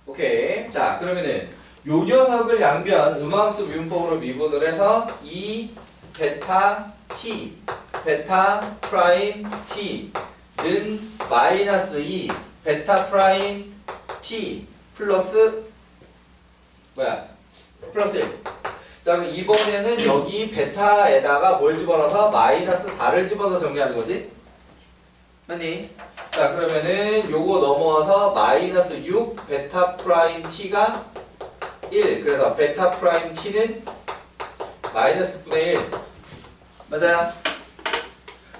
오케이. 자, 그러면은 요 녀석을 양변 음함수 미분법으로 미분을 해서 이 베타 t 베타 프라임 t는 마이너스 2 베타 프라임 t 플러스 뭐야? 플러스 1. 자, 그럼 이번에는 여기 베타에다가 뭘 집어넣어서 마이너스 4를 집어서 정리하는 거지? 맞니? 자, 그러면은 요거 넘어와서 마이너스 6 베타 프라임 t가 1. 그래서 베타 프라임 t는 마이너스 9분의 1. 맞아요?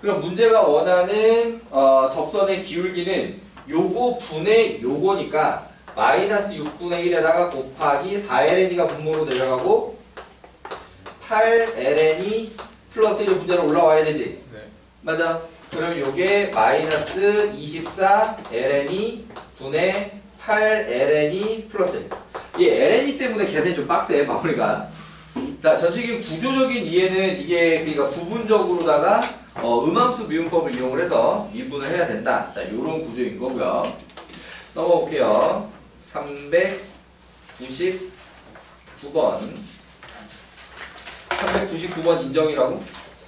그럼 문제가 원하는 접선의 기울기는 요거 분의 요거니까 마이너스 6분의 1에다가 곱하기 4ln이가 분모로 내려가고 8ln이 플러스 1 문제로 올라와야 되지? 네. 맞아? 그럼 요게 마이너스 24ln이 분의 8ln이 플러스 1. 이 ln이 때문에 계산이 좀 빡세, 마무리가. 자, 전체적인 구조적인 이해는 이게 그러니까 부분적으로다가 음함수 미분법을 이용을 해서 미분을 해야 된다. 자, 요런 구조인 거고요. 넘어가 볼게요. 399번. 399번 인정이라고?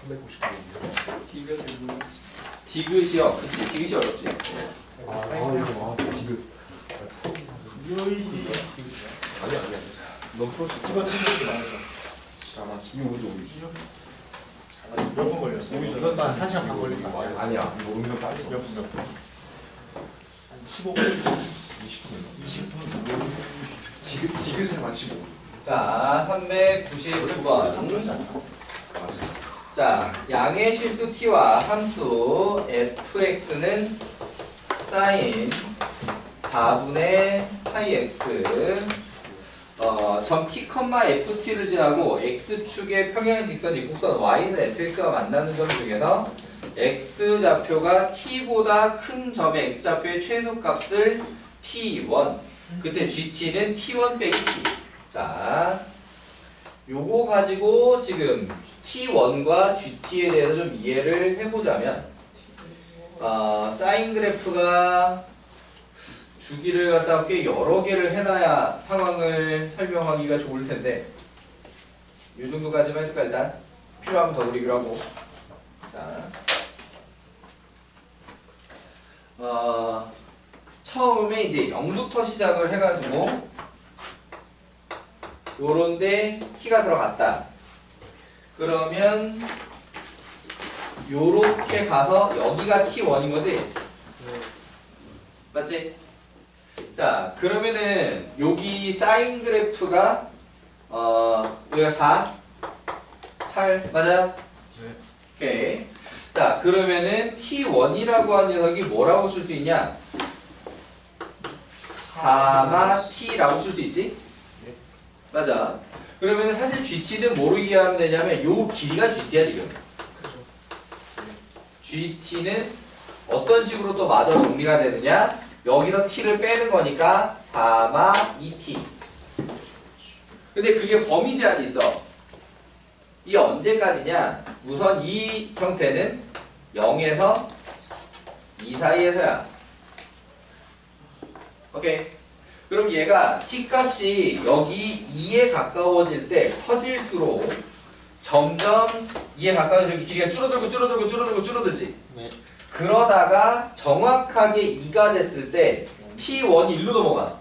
399번. 디귿이요. 그치, 디귿이 어렵지. 아니야. 넌 프로젝트. 찍어 찍는 게 많았어. 아, 이거 먼저 오지. 몇 분 걸렸어? 이것도 한 1시간 반 걸린다. 아니야. 이거 은근 빨리. 몇 분? 한 15분? 20분? 디귿에만 15분. 자, 399번. 자, 양의 실수 t와 함수 fx는 sin 4분의 파이 x 점 t, ft를 지나고 x축의 평행 직선 곡선 y는 fx가 만나는 점 중에서 x좌표가 t보다 큰 점의 x좌표의 최소값을 t1 그때 gt는 t1 빼기 t. 자, 요거 가지고 지금 t1과 gt에 대해서 좀 이해를 해보자면 사인 그래프가 주기를 갖다가 꽤 여러 개를 해놔야 상황을 설명하기가 좋을 텐데 요 정도까지만 해줄까 일단? 필요하면 더 그리기로 하고. 자, 처음에 이제 0부터 시작을 해가지고 요런데 t가 들어갔다. 그러면 요렇게 가서 여기가 t1인 거지? 맞지? 자, 그러면은 여기 사인 그래프가 여기가 4, 8 맞아요? 네. 오케이. 자, 그러면은 t1이라고 하는 녀석이 뭐라고 쓸 수 있냐? 4마 t라고 쓸 수 있지? 맞아. 그러면은 사실 gt는 뭐로 이해하면 되냐면 요 길이가 gt야 지금. gt는 어떤 식으로 또 마저 정리가 되느냐? 여기서 t를 빼는 거니까 4마 2t. 근데 그게 범위 제한이 있어. 이게 언제까지냐? 우선 이 형태는 0에서 2 사이에서야. 오케이. 그럼 얘가 t 값이 여기 2에 가까워질 때 커질수록 점점 2에 가까워지면 길이가 줄어들지. 네. 그러다가 정확하게 2가 됐을 때 t1이 1로 넘어가.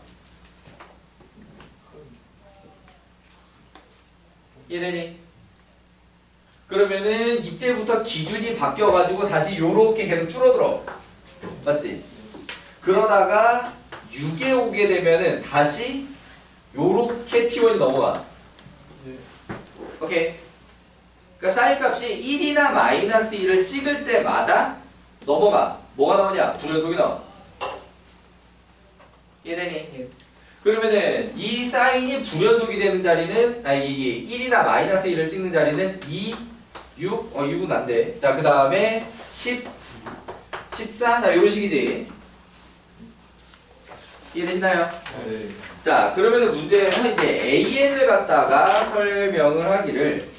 이해되니? 그러면은 이때부터 기준이 바뀌어가지고 다시 요렇게 계속 줄어들어. 맞지? 그러다가 6에 오게 되면은 다시 요렇게 t1이 넘어가. 오케이. 그러니까 사인 값이 1이나 마이너스 1을 찍을 때마다 넘어가. 뭐가 나오냐? 불연속이 나와. 이해되니? 그러면은 이 사인이 불연속이 되는 자리는 이게 1이나 마이너스 1을 찍는 자리는 2, 6, 6은 안 돼. 자, 그 다음에 10, 14, 자, 요런 식이지. 이해되시나요? 네. 자, 그러면은 문제는 이제 AN을 갖다가 설명을 하기를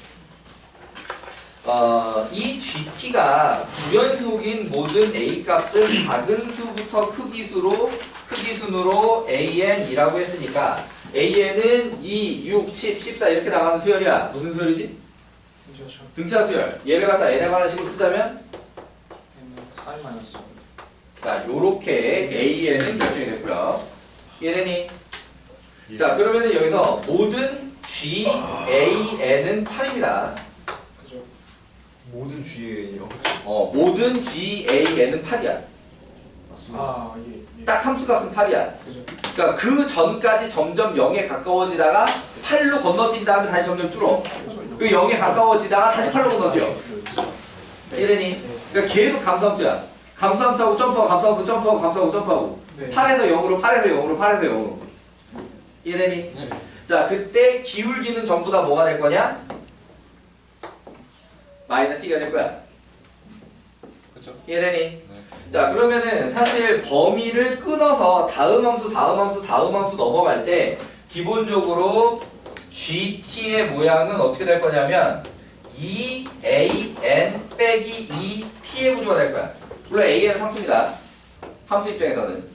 이 GT가 불연속인 모든 A 값을 작은 수부터 크기순으로 AN이라고 했으니까 AN은 2, 6, 10, 14 이렇게 나가는 수열이야. 무슨 수열이지? 등차 수열. 얘를 갖다 N에 관한 식으로 쓰자면 4 마이너스. 자, 요렇게 AN은 결정이 됐고요. 이해되니? 자, 그러면은 여기서 모든 GAN은 8입니다. 그죠. 모든 GAN이요. 모든 GAN은 8이야. 맞습니다. 아, 예. 예. 딱 함수값은 8이야. 그죠. 그러니까 그 전까지 점점 0에 가까워지다가 8로 건너뛴 다음에 다시 점점 줄어. 그리고 0에 가까워지다가 다시 8로 건너뛰어. 이해되니? 그러니까 계속 감소함수야. 감소함수하고 점프하고 감소함수 점프하고 감소하고 점프하고. 네. 8에서 0으로 8에서 0으로 8에서 0으로. 이해되니? 네. 자, 그때 기울기는 전부 다 뭐가 될 거냐? 마이너스 2가 될 거야. 그죠. 이해되니? 자, 그러면은 사실 범위를 끊어서 다음 함수 넘어갈 때 기본적으로 GT의 모양은 어떻게 될 거냐면 2AN 빼기 2T의 구조가 될 거야. 물론 AN은 상수입니다. 함수 입장에서는.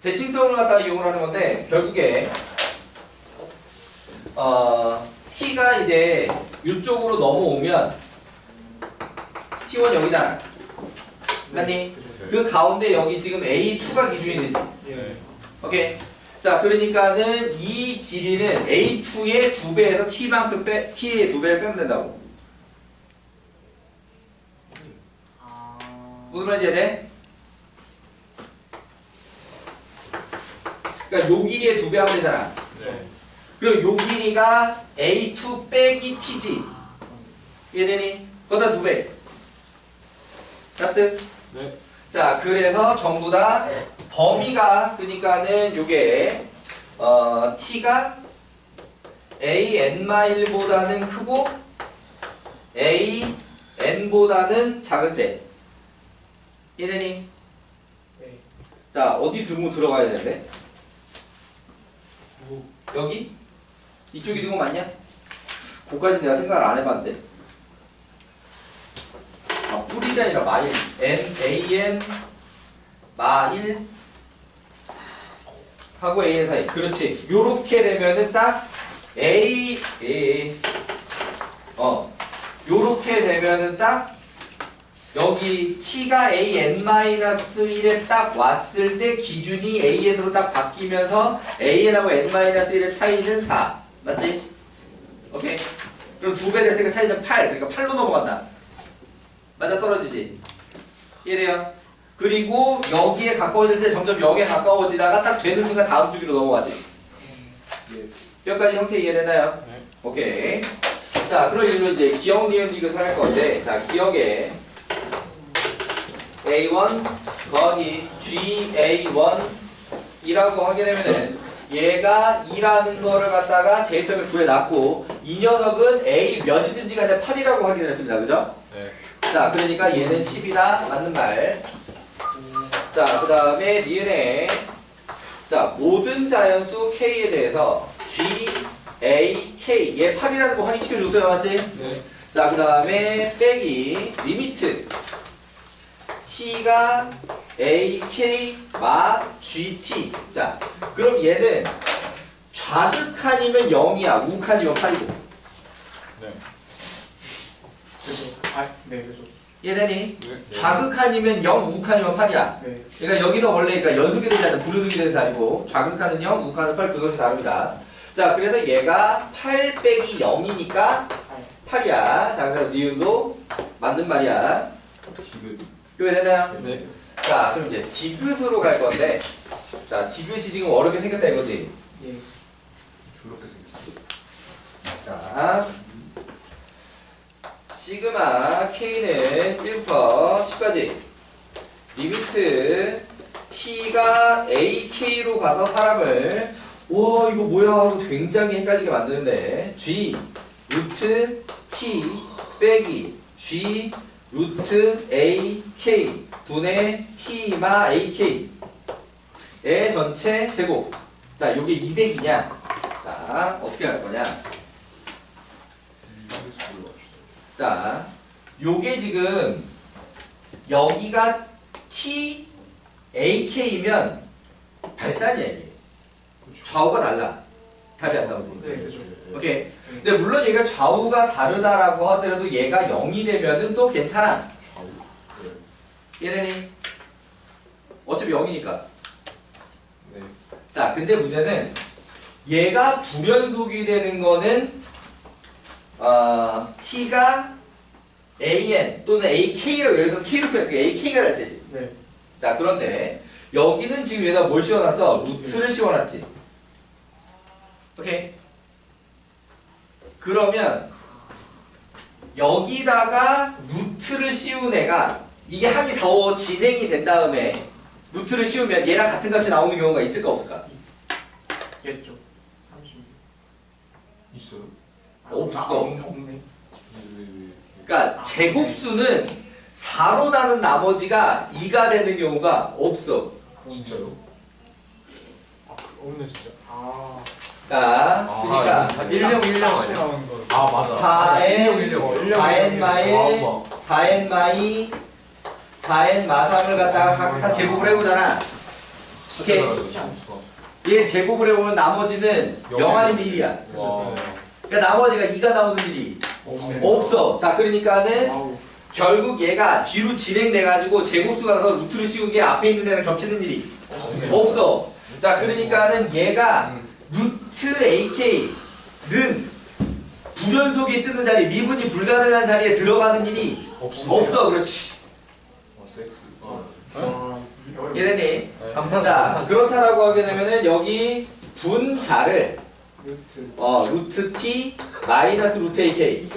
대칭성을 갖다가 이용을 하는 건데 결국에 T가 이제 이쪽으로 넘어오면 T1 여기잖아. 맞니? 그 가운데 여기 지금 A2가 기준이 되지. 예. 오케이. 자, 그러니까는 이 길이는 A2의 2배에서 T만큼 T의 2배를 빼면 된다고. 무슨 말인지 이해돼? 그러니까 요 길이의 2배 하면 되잖아. 네. 그럼 요 길이가 A2 빼기 T지. 이해되니? 거기다 2배. 따뜻? 네. 자, 그래서 전부 다 범위가 그러니까는 요게 t가 an-1보다는 크고 an보다는 작을 때. 이해되니? 네. 자, 어디 등호 들어가야 되는데? 여기? 이쪽이 등호 맞냐? 그거까지 내가 생각을 안 해봤는데. 뿔이 아니라 마일. an, 마일 하고 an 사이. 그렇지. 요렇게 되면은 딱 요렇게 되면은 딱 여기 t가 an-1에 딱 왔을 때 기준이 an으로 딱 바뀌면서 an하고 n-1의 차이는 4 맞지? 오케이? 그럼 2배 됐으니까 차이는 8 그러니까 8로 넘어간다 맞아 떨어지지? 이해돼요? 그리고 여기에 가까워질 때 점점 여기에 가까워지다가 딱 되는 순간 다음 주기로 넘어가지 여기까지 형태 이해되나요? 네. 오케이 자 그럼 이제 기억 니은 이것을 할 건데 자 기억에 A1 더하기 GA1이라고 하게 되면은 얘가 2라는 거를 갖다가 제일 처음에 구해놨고 이 녀석은 A 몇이든지 간에 8이라고 확인을 했습니다. 그죠? 네. 자 그러니까 얘는 10이다. 맞는 말. 자 그 다음에 니은에 자 모든 자연수 K에 대해서 G, A, K 얘 8이라는 거 확인시켜줬어요. 맞지? 네. 자 그 다음에 빼기 리미트 T가 AK 마 GT 자 그럼 얘는 좌극한이면 0이야 우극한이면 8이고 네. 그죠. 아, 네, 그죠. 얘네니 네. 좌극한이면 0 우극한이면 8이야 네. 그러니까 여기서 원래 그러니까 연속이 되지 않는 불연속이 되는 자리고 좌극한은 0 우극한은 8 그것이 다릅니다 자 그래서 얘가 8 빼기 0이니까 8이야 자 그래서 니은도 맞는 말이야 이거 되나요? 네. 자 그럼 이제 디귿으로 갈 건데 자 디귿이 지금 어렵게 생겼다 이거지 예. 더럽게 생겼어. 자 시그마 K는 1부터 10까지 리미트 T가 AK로 가서 사람을 와 이거 뭐야 하고 굉장히 헷갈리게 만드는데 G 루트 T 빼기 G 루트 AK 분의 T마 AK의 전체 제곱 자 요게 200이냐 자 어떻게 할 거냐 자 요게 지금 여기가 T AK이면 발산이야 이게 좌우가 달라 답이 안 나오지 네, 그죠. 오케이 근데 물론 얘가 좌우가 다르다라고 하더라도 얘가 0이 되면은 또 괜찮아 얘네니 어차피 0이니까 네. 자 근데 문제는 얘가 불연속이 되는 거는 T가 AN 또는 AK라고 여기서 K로 표현했으니까 AK가 될 때지 네. 자 그런데 여기는 지금 얘가 뭘 씌워놨어? 루트를 씌워놨지 오케이 그러면 여기다가 루트를 씌운 애가 이게 항이 더 진행이 된 다음에 루트를 씌우면 얘랑 같은 값이 나오는 경우가 있을까 없을까? 겠죠. 30. 있어요? 없어. 없네. 그러니까 제곱수는 4로 나눈 나머지가 2가 되는 경우가 없어 진짜요? 없네 진짜. 아. 자 그러니까 1령 1령 다시 아니야? 나오는 거. 아 맞아 4n 마일 4n 마이 4n 마삼을 갖다가 각각 제곱을 해보잖아 오케이 얘 제곱을 해보면 나머지는 0 아니면 1이야 와. 그러니까 나머지가 2가 나오는 일이 없어 자 그러니까는 아우. 결국 얘가 뒤로 진행돼가지고 제곱수가 나서 루트를 씌운 게 앞에 있는 데랑 겹치는 일이 없어 자 그러니까는 얘가 루트 AK는 불연속이 뜨는 자리 미분이 불가능한 자리에 들어가는 일이 없어 그렇지 섹스. 이래니 감탄사 자 그렇다라고 하게 되면은 여기 분자를 루트. 루트 T 마이너스 루트 AK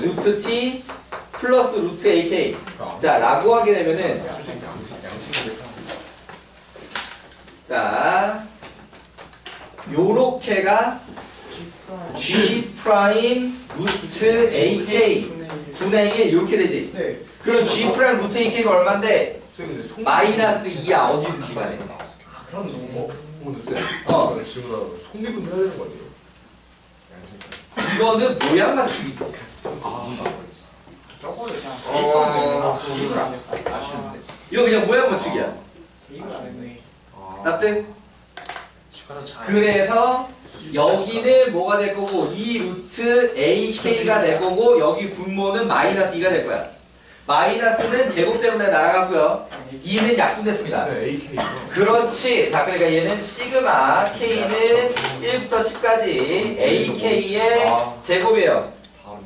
루트 T 플러스 루트 AK 자 라고 하게 되면은 솔직히 양심이 자 요렇게가 G 프라임 루트 AK 분의 1 이렇게 되지 네. 그럼 G 프라임 루트 AK가 얼만데 쌤인데 송 마이너스 2야 어디든지 간에 아, 그럼 너무. 근데 쌤 어. 질문하고 송미분 해야 되는 거 아니에요? 양심. 이거는 모양 맞추기지 저거를 이걸 안 했다. 아쉬운데. 이거 그냥 모양 맞추기야 이걸 안 했네. 납득? 집가서 잘. 그래서 여기는 뭐가 될 거고 2 루트 AK가 될 거고 여기 분모는 마이너스 2가 될 거야. 마이너스는 제곱 때문에 날아갔고요. 2는 약분됐습니다. 네, AK. 그렇지. 자, 그러니까 얘는 시그마 K는 1부터 10까지 AK의 제곱이에요. 바로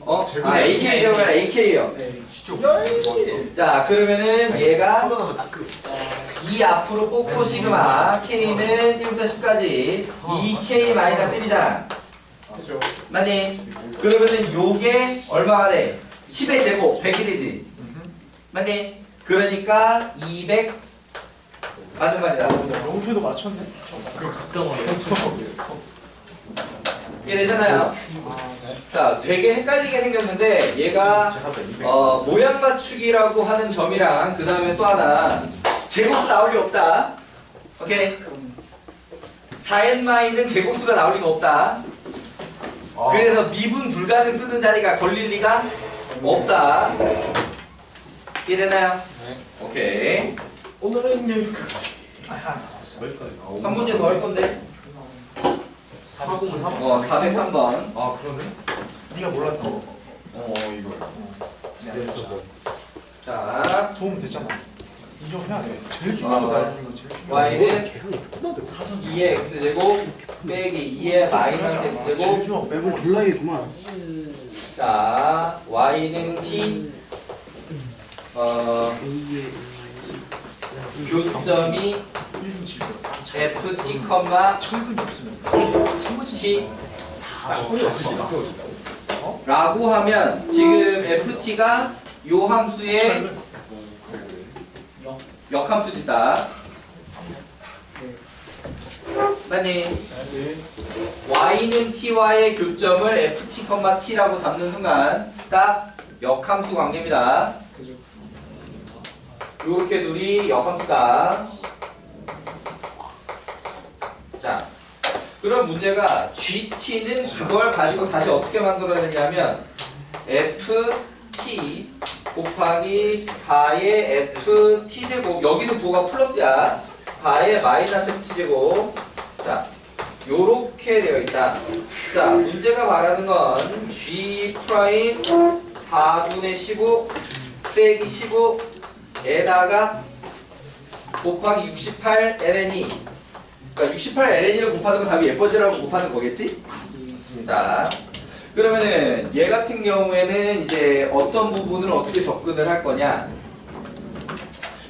A 아, AK 제곱이 아니라 AK예요. 진짜 자, 그러면은 얘가 하면 딱 2 앞으로 뽑고 시그마 K는 1부터 10까지 2K-1이잖아. 그죠. 맞니? 그러면은 요게 얼마가 돼? 10의 제곱 100이 되지. 맞니? 그러니까 200 맞는 말이다. 영표도 맞췄네. 이해되잖아요? 자, 되게 헷갈리게 생겼는데 얘가 모양 맞추기라고 하는 점이랑 그 다음에 또 하나 제곱수 나올 리 없다. 오케이? 4n마이는 제곱수가 나올 리가 없다. 그래서 미분 불가능 뜨는 자리가 걸릴 리가 없다. 이해되나요? 네. 오케이. 오늘은 여기까지. 한 문제 더 할 건데. 403번. 아 그러네? 네가 몰랐던 이거요. 자, 도움 됐잖아. 인정해야 돼. 제일 중요한 거 알려준 거 제일 중요한 거. y는 계산이 존나 돼. 2의 x제곱 빼기 2의 마이너스 x제곱. 제일 중요한 거 빼고 졸라이구만. 자, y는 t 교점이 ft, 천근이 없으면 세워지. t 라고 하면 지금 ft가 요 함수의 철근. 역함수지다. 맞니? y는 t와의 교점을 ft, t라고 잡는 순간 딱 역함수 관계입니다. 요렇게 둘이 역함수다. 자, 그럼 문제가 GT는 그걸 가지고 다시 어떻게 만들어내냐면 FT 곱하기 4의 FT제곱, 여기는 부호가 플러스야. 4의 마이너스 FT제곱. 자, 요렇게 되어 있다. 자, 문제가 말하는 건 G 프라임 4분의 15 빼기 15에다가 곱하기 68 ln이, 그러니까 68 ln을 곱하는 거 답이 예뻐지라고 곱하는 거겠지? 자, 그러면은 얘 같은 경우에는 이제 어떤 부분을 어떻게 접근을 할 거냐?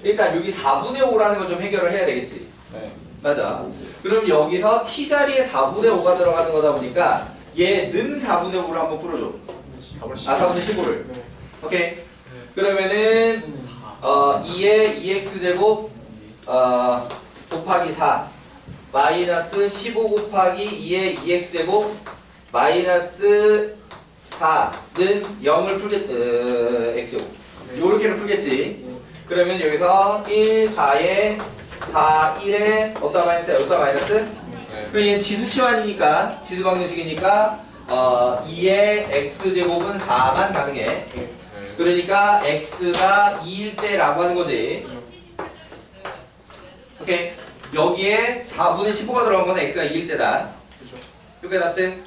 일단 여기 4분의 5라는 걸 좀 해결을 해야 되겠지? 네. 맞아. 그럼 여기서 t 자리에 4분의 5가 들어가는 거다 보니까 얘는 4분의 5를 한번 풀어줘. 4분의 15를. 오케이. 그러면은 2의 2x제곱 곱하기 4 마이너스 15 곱하기 2의 2x제곱 마이너스 4는 0을 x제곱 요렇게는 풀겠지. 그러면 여기서 1, 4에 4, 1에 어디다 마이너스야? 어디다 마이너스? 그럼 얘는 지수 치환이니까 지수 방정식이니까 2의 x제곱은 4만 가능해. 그러니까 x가 2일 때라고 하는 거지. 오케이. 여기에 4분의 15가 들어간 거는 x가 2일 때다. 이렇게 납득?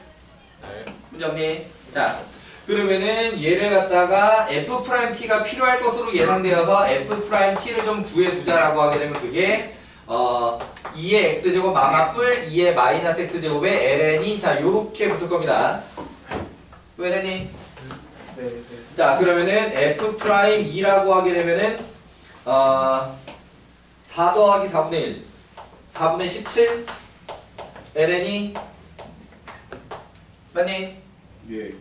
문제 없니? 자, 그러면은 얘를 갖다가 f't가 필요할 것으로 예상되어서 f't를 좀 구해두자라고 하게 되면 그게 2의 x제곱 마마뿔 2의 마이너스 x제곱의 ln이 자 요렇게 붙을 겁니다. 왜 되니? 네. 자, 그러면은 f'2라고 하게 되면은 4 더하기 4분의 1 4분의 17 ln이 맞니? 예.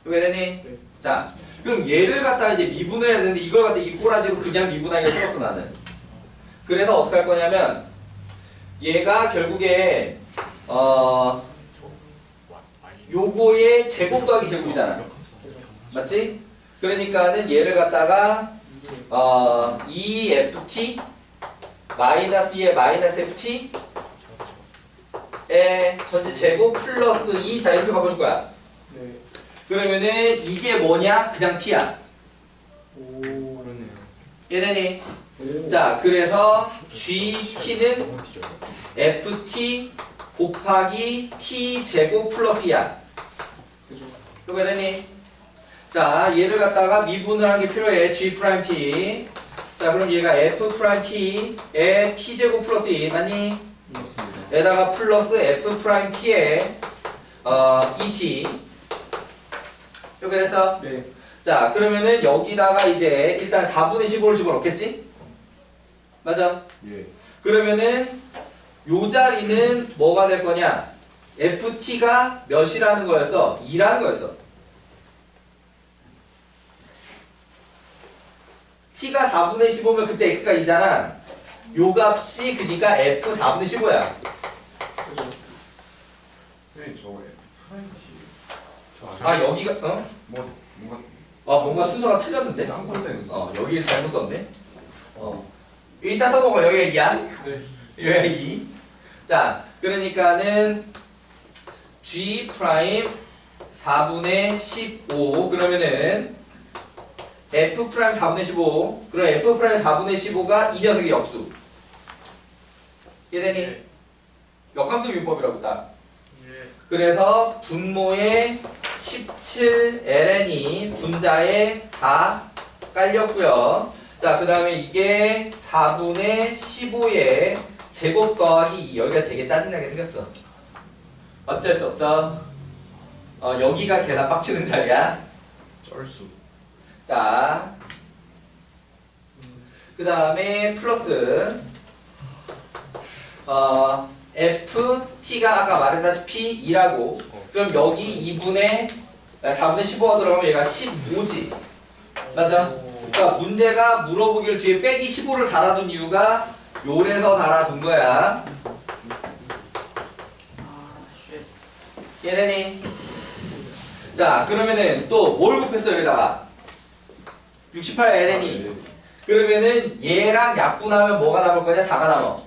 왜 되니? 자, 그럼 얘를 갖다가 이제 미분을 해야 되는데 이걸 갖다 이 꼬라지로 그냥 미분하기가 싫었어 나는. 그래서 어떻게 할 거냐면 얘가 결국에 요거의 제곱 더하기 제곱이잖아. 맞지? 그러니까는 얘를 갖다가 2ft 마이너스 2의 마이너스 ft 의 전체 제곱 플러스 2 자 이렇게 바꿔줄 거야. 네. 그러면은 이게 뭐냐? 그냥 t야. 오. 그러네요. 얘네니? 자, 그래서 GT는 FT 곱하기 t 제곱 플러스 2야. 이거 되니? 자, 얘를 갖다가 미분을 한 게 필요해. g 프라임 t. 자, 그럼 얘가 f 프라임 t에 t 제곱 플러스 2 맞니? 맞습니다. 에다가 플러스 f 프라임 t에 et. 이렇게 됐어? 네. 자, 그러면은 여기다가 이제 일단 4분의 15를 집어넣겠지? 맞아? 예. 그러면은 요 자리는 뭐가 될 거냐? ft가 몇이라는 거였어? 2라는 거였어. t가 4분의 15면 그때 x가 2잖아. 요 값이 그니까 f 4분의 15야. 네, 저 프라임 T. 아, 여기가 뭔가 순서가 틀렸는데? 여기 잘못 썼네. 이따 써먹어. 여기가 2야? 네. 여기가 2. 자, 그러니까는 g 프라임 4분의 15 그러면은 f 프라임 4분의 15 그럼 f 프라임 4분의 15가 이 녀석의 역수. 이해되니? 네. 역함수 미분법이라고 딱. 예. 그래서 분모에 17ln이 분자에 4 깔렸고요. 자, 그 다음에 이게 4분의 15의 제곱 더하기 2. 여기가 되게 짜증나게 생겼어. 어쩔 수 없어. 여기가 계산 빡치는 자리야. 쩔수. 자, 그 다음에 플러스 ft가 아까 말했다시피 2라고. 그럼 여기 2분의 4분의 15가 들어가면 얘가 15지. 맞아? 그러니까 문제가 물어보기를 뒤에 빼기 15를 달아둔 이유가 요래서 달아둔 거야. 얘네니? 자, 그러면은 또 뭘 곱했어 여기다가? 68ln이. 그러면은 얘랑 약분하면 뭐가 남을 거냐? 4가 남어.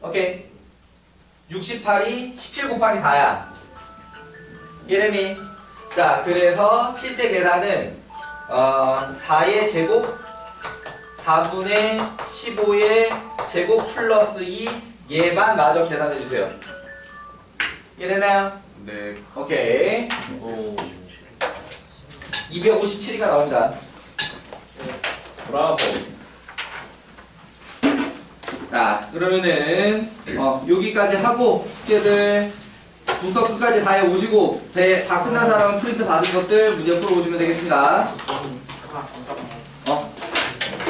오케이. 68이 17 곱하기 4야. 이해되니? 자, 그래서 실제 계산은 4의 제곱 4분의 15의 제곱 플러스 2 얘만 마저 계산해주세요. 이해됐나요? 네. 오케이. 257이가 나옵니다. 브라보. 자, 그러면은 여기까지 하고 숙제들 부서 끝까지 다 해오시고 다 끝난 사람은 프린트 받은 것들 문제 풀어오시면 되겠습니다.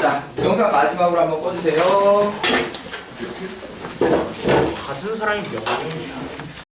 자, 영상 마지막으로 한번 꺼주세요. 가진 사람이 몇 명이야?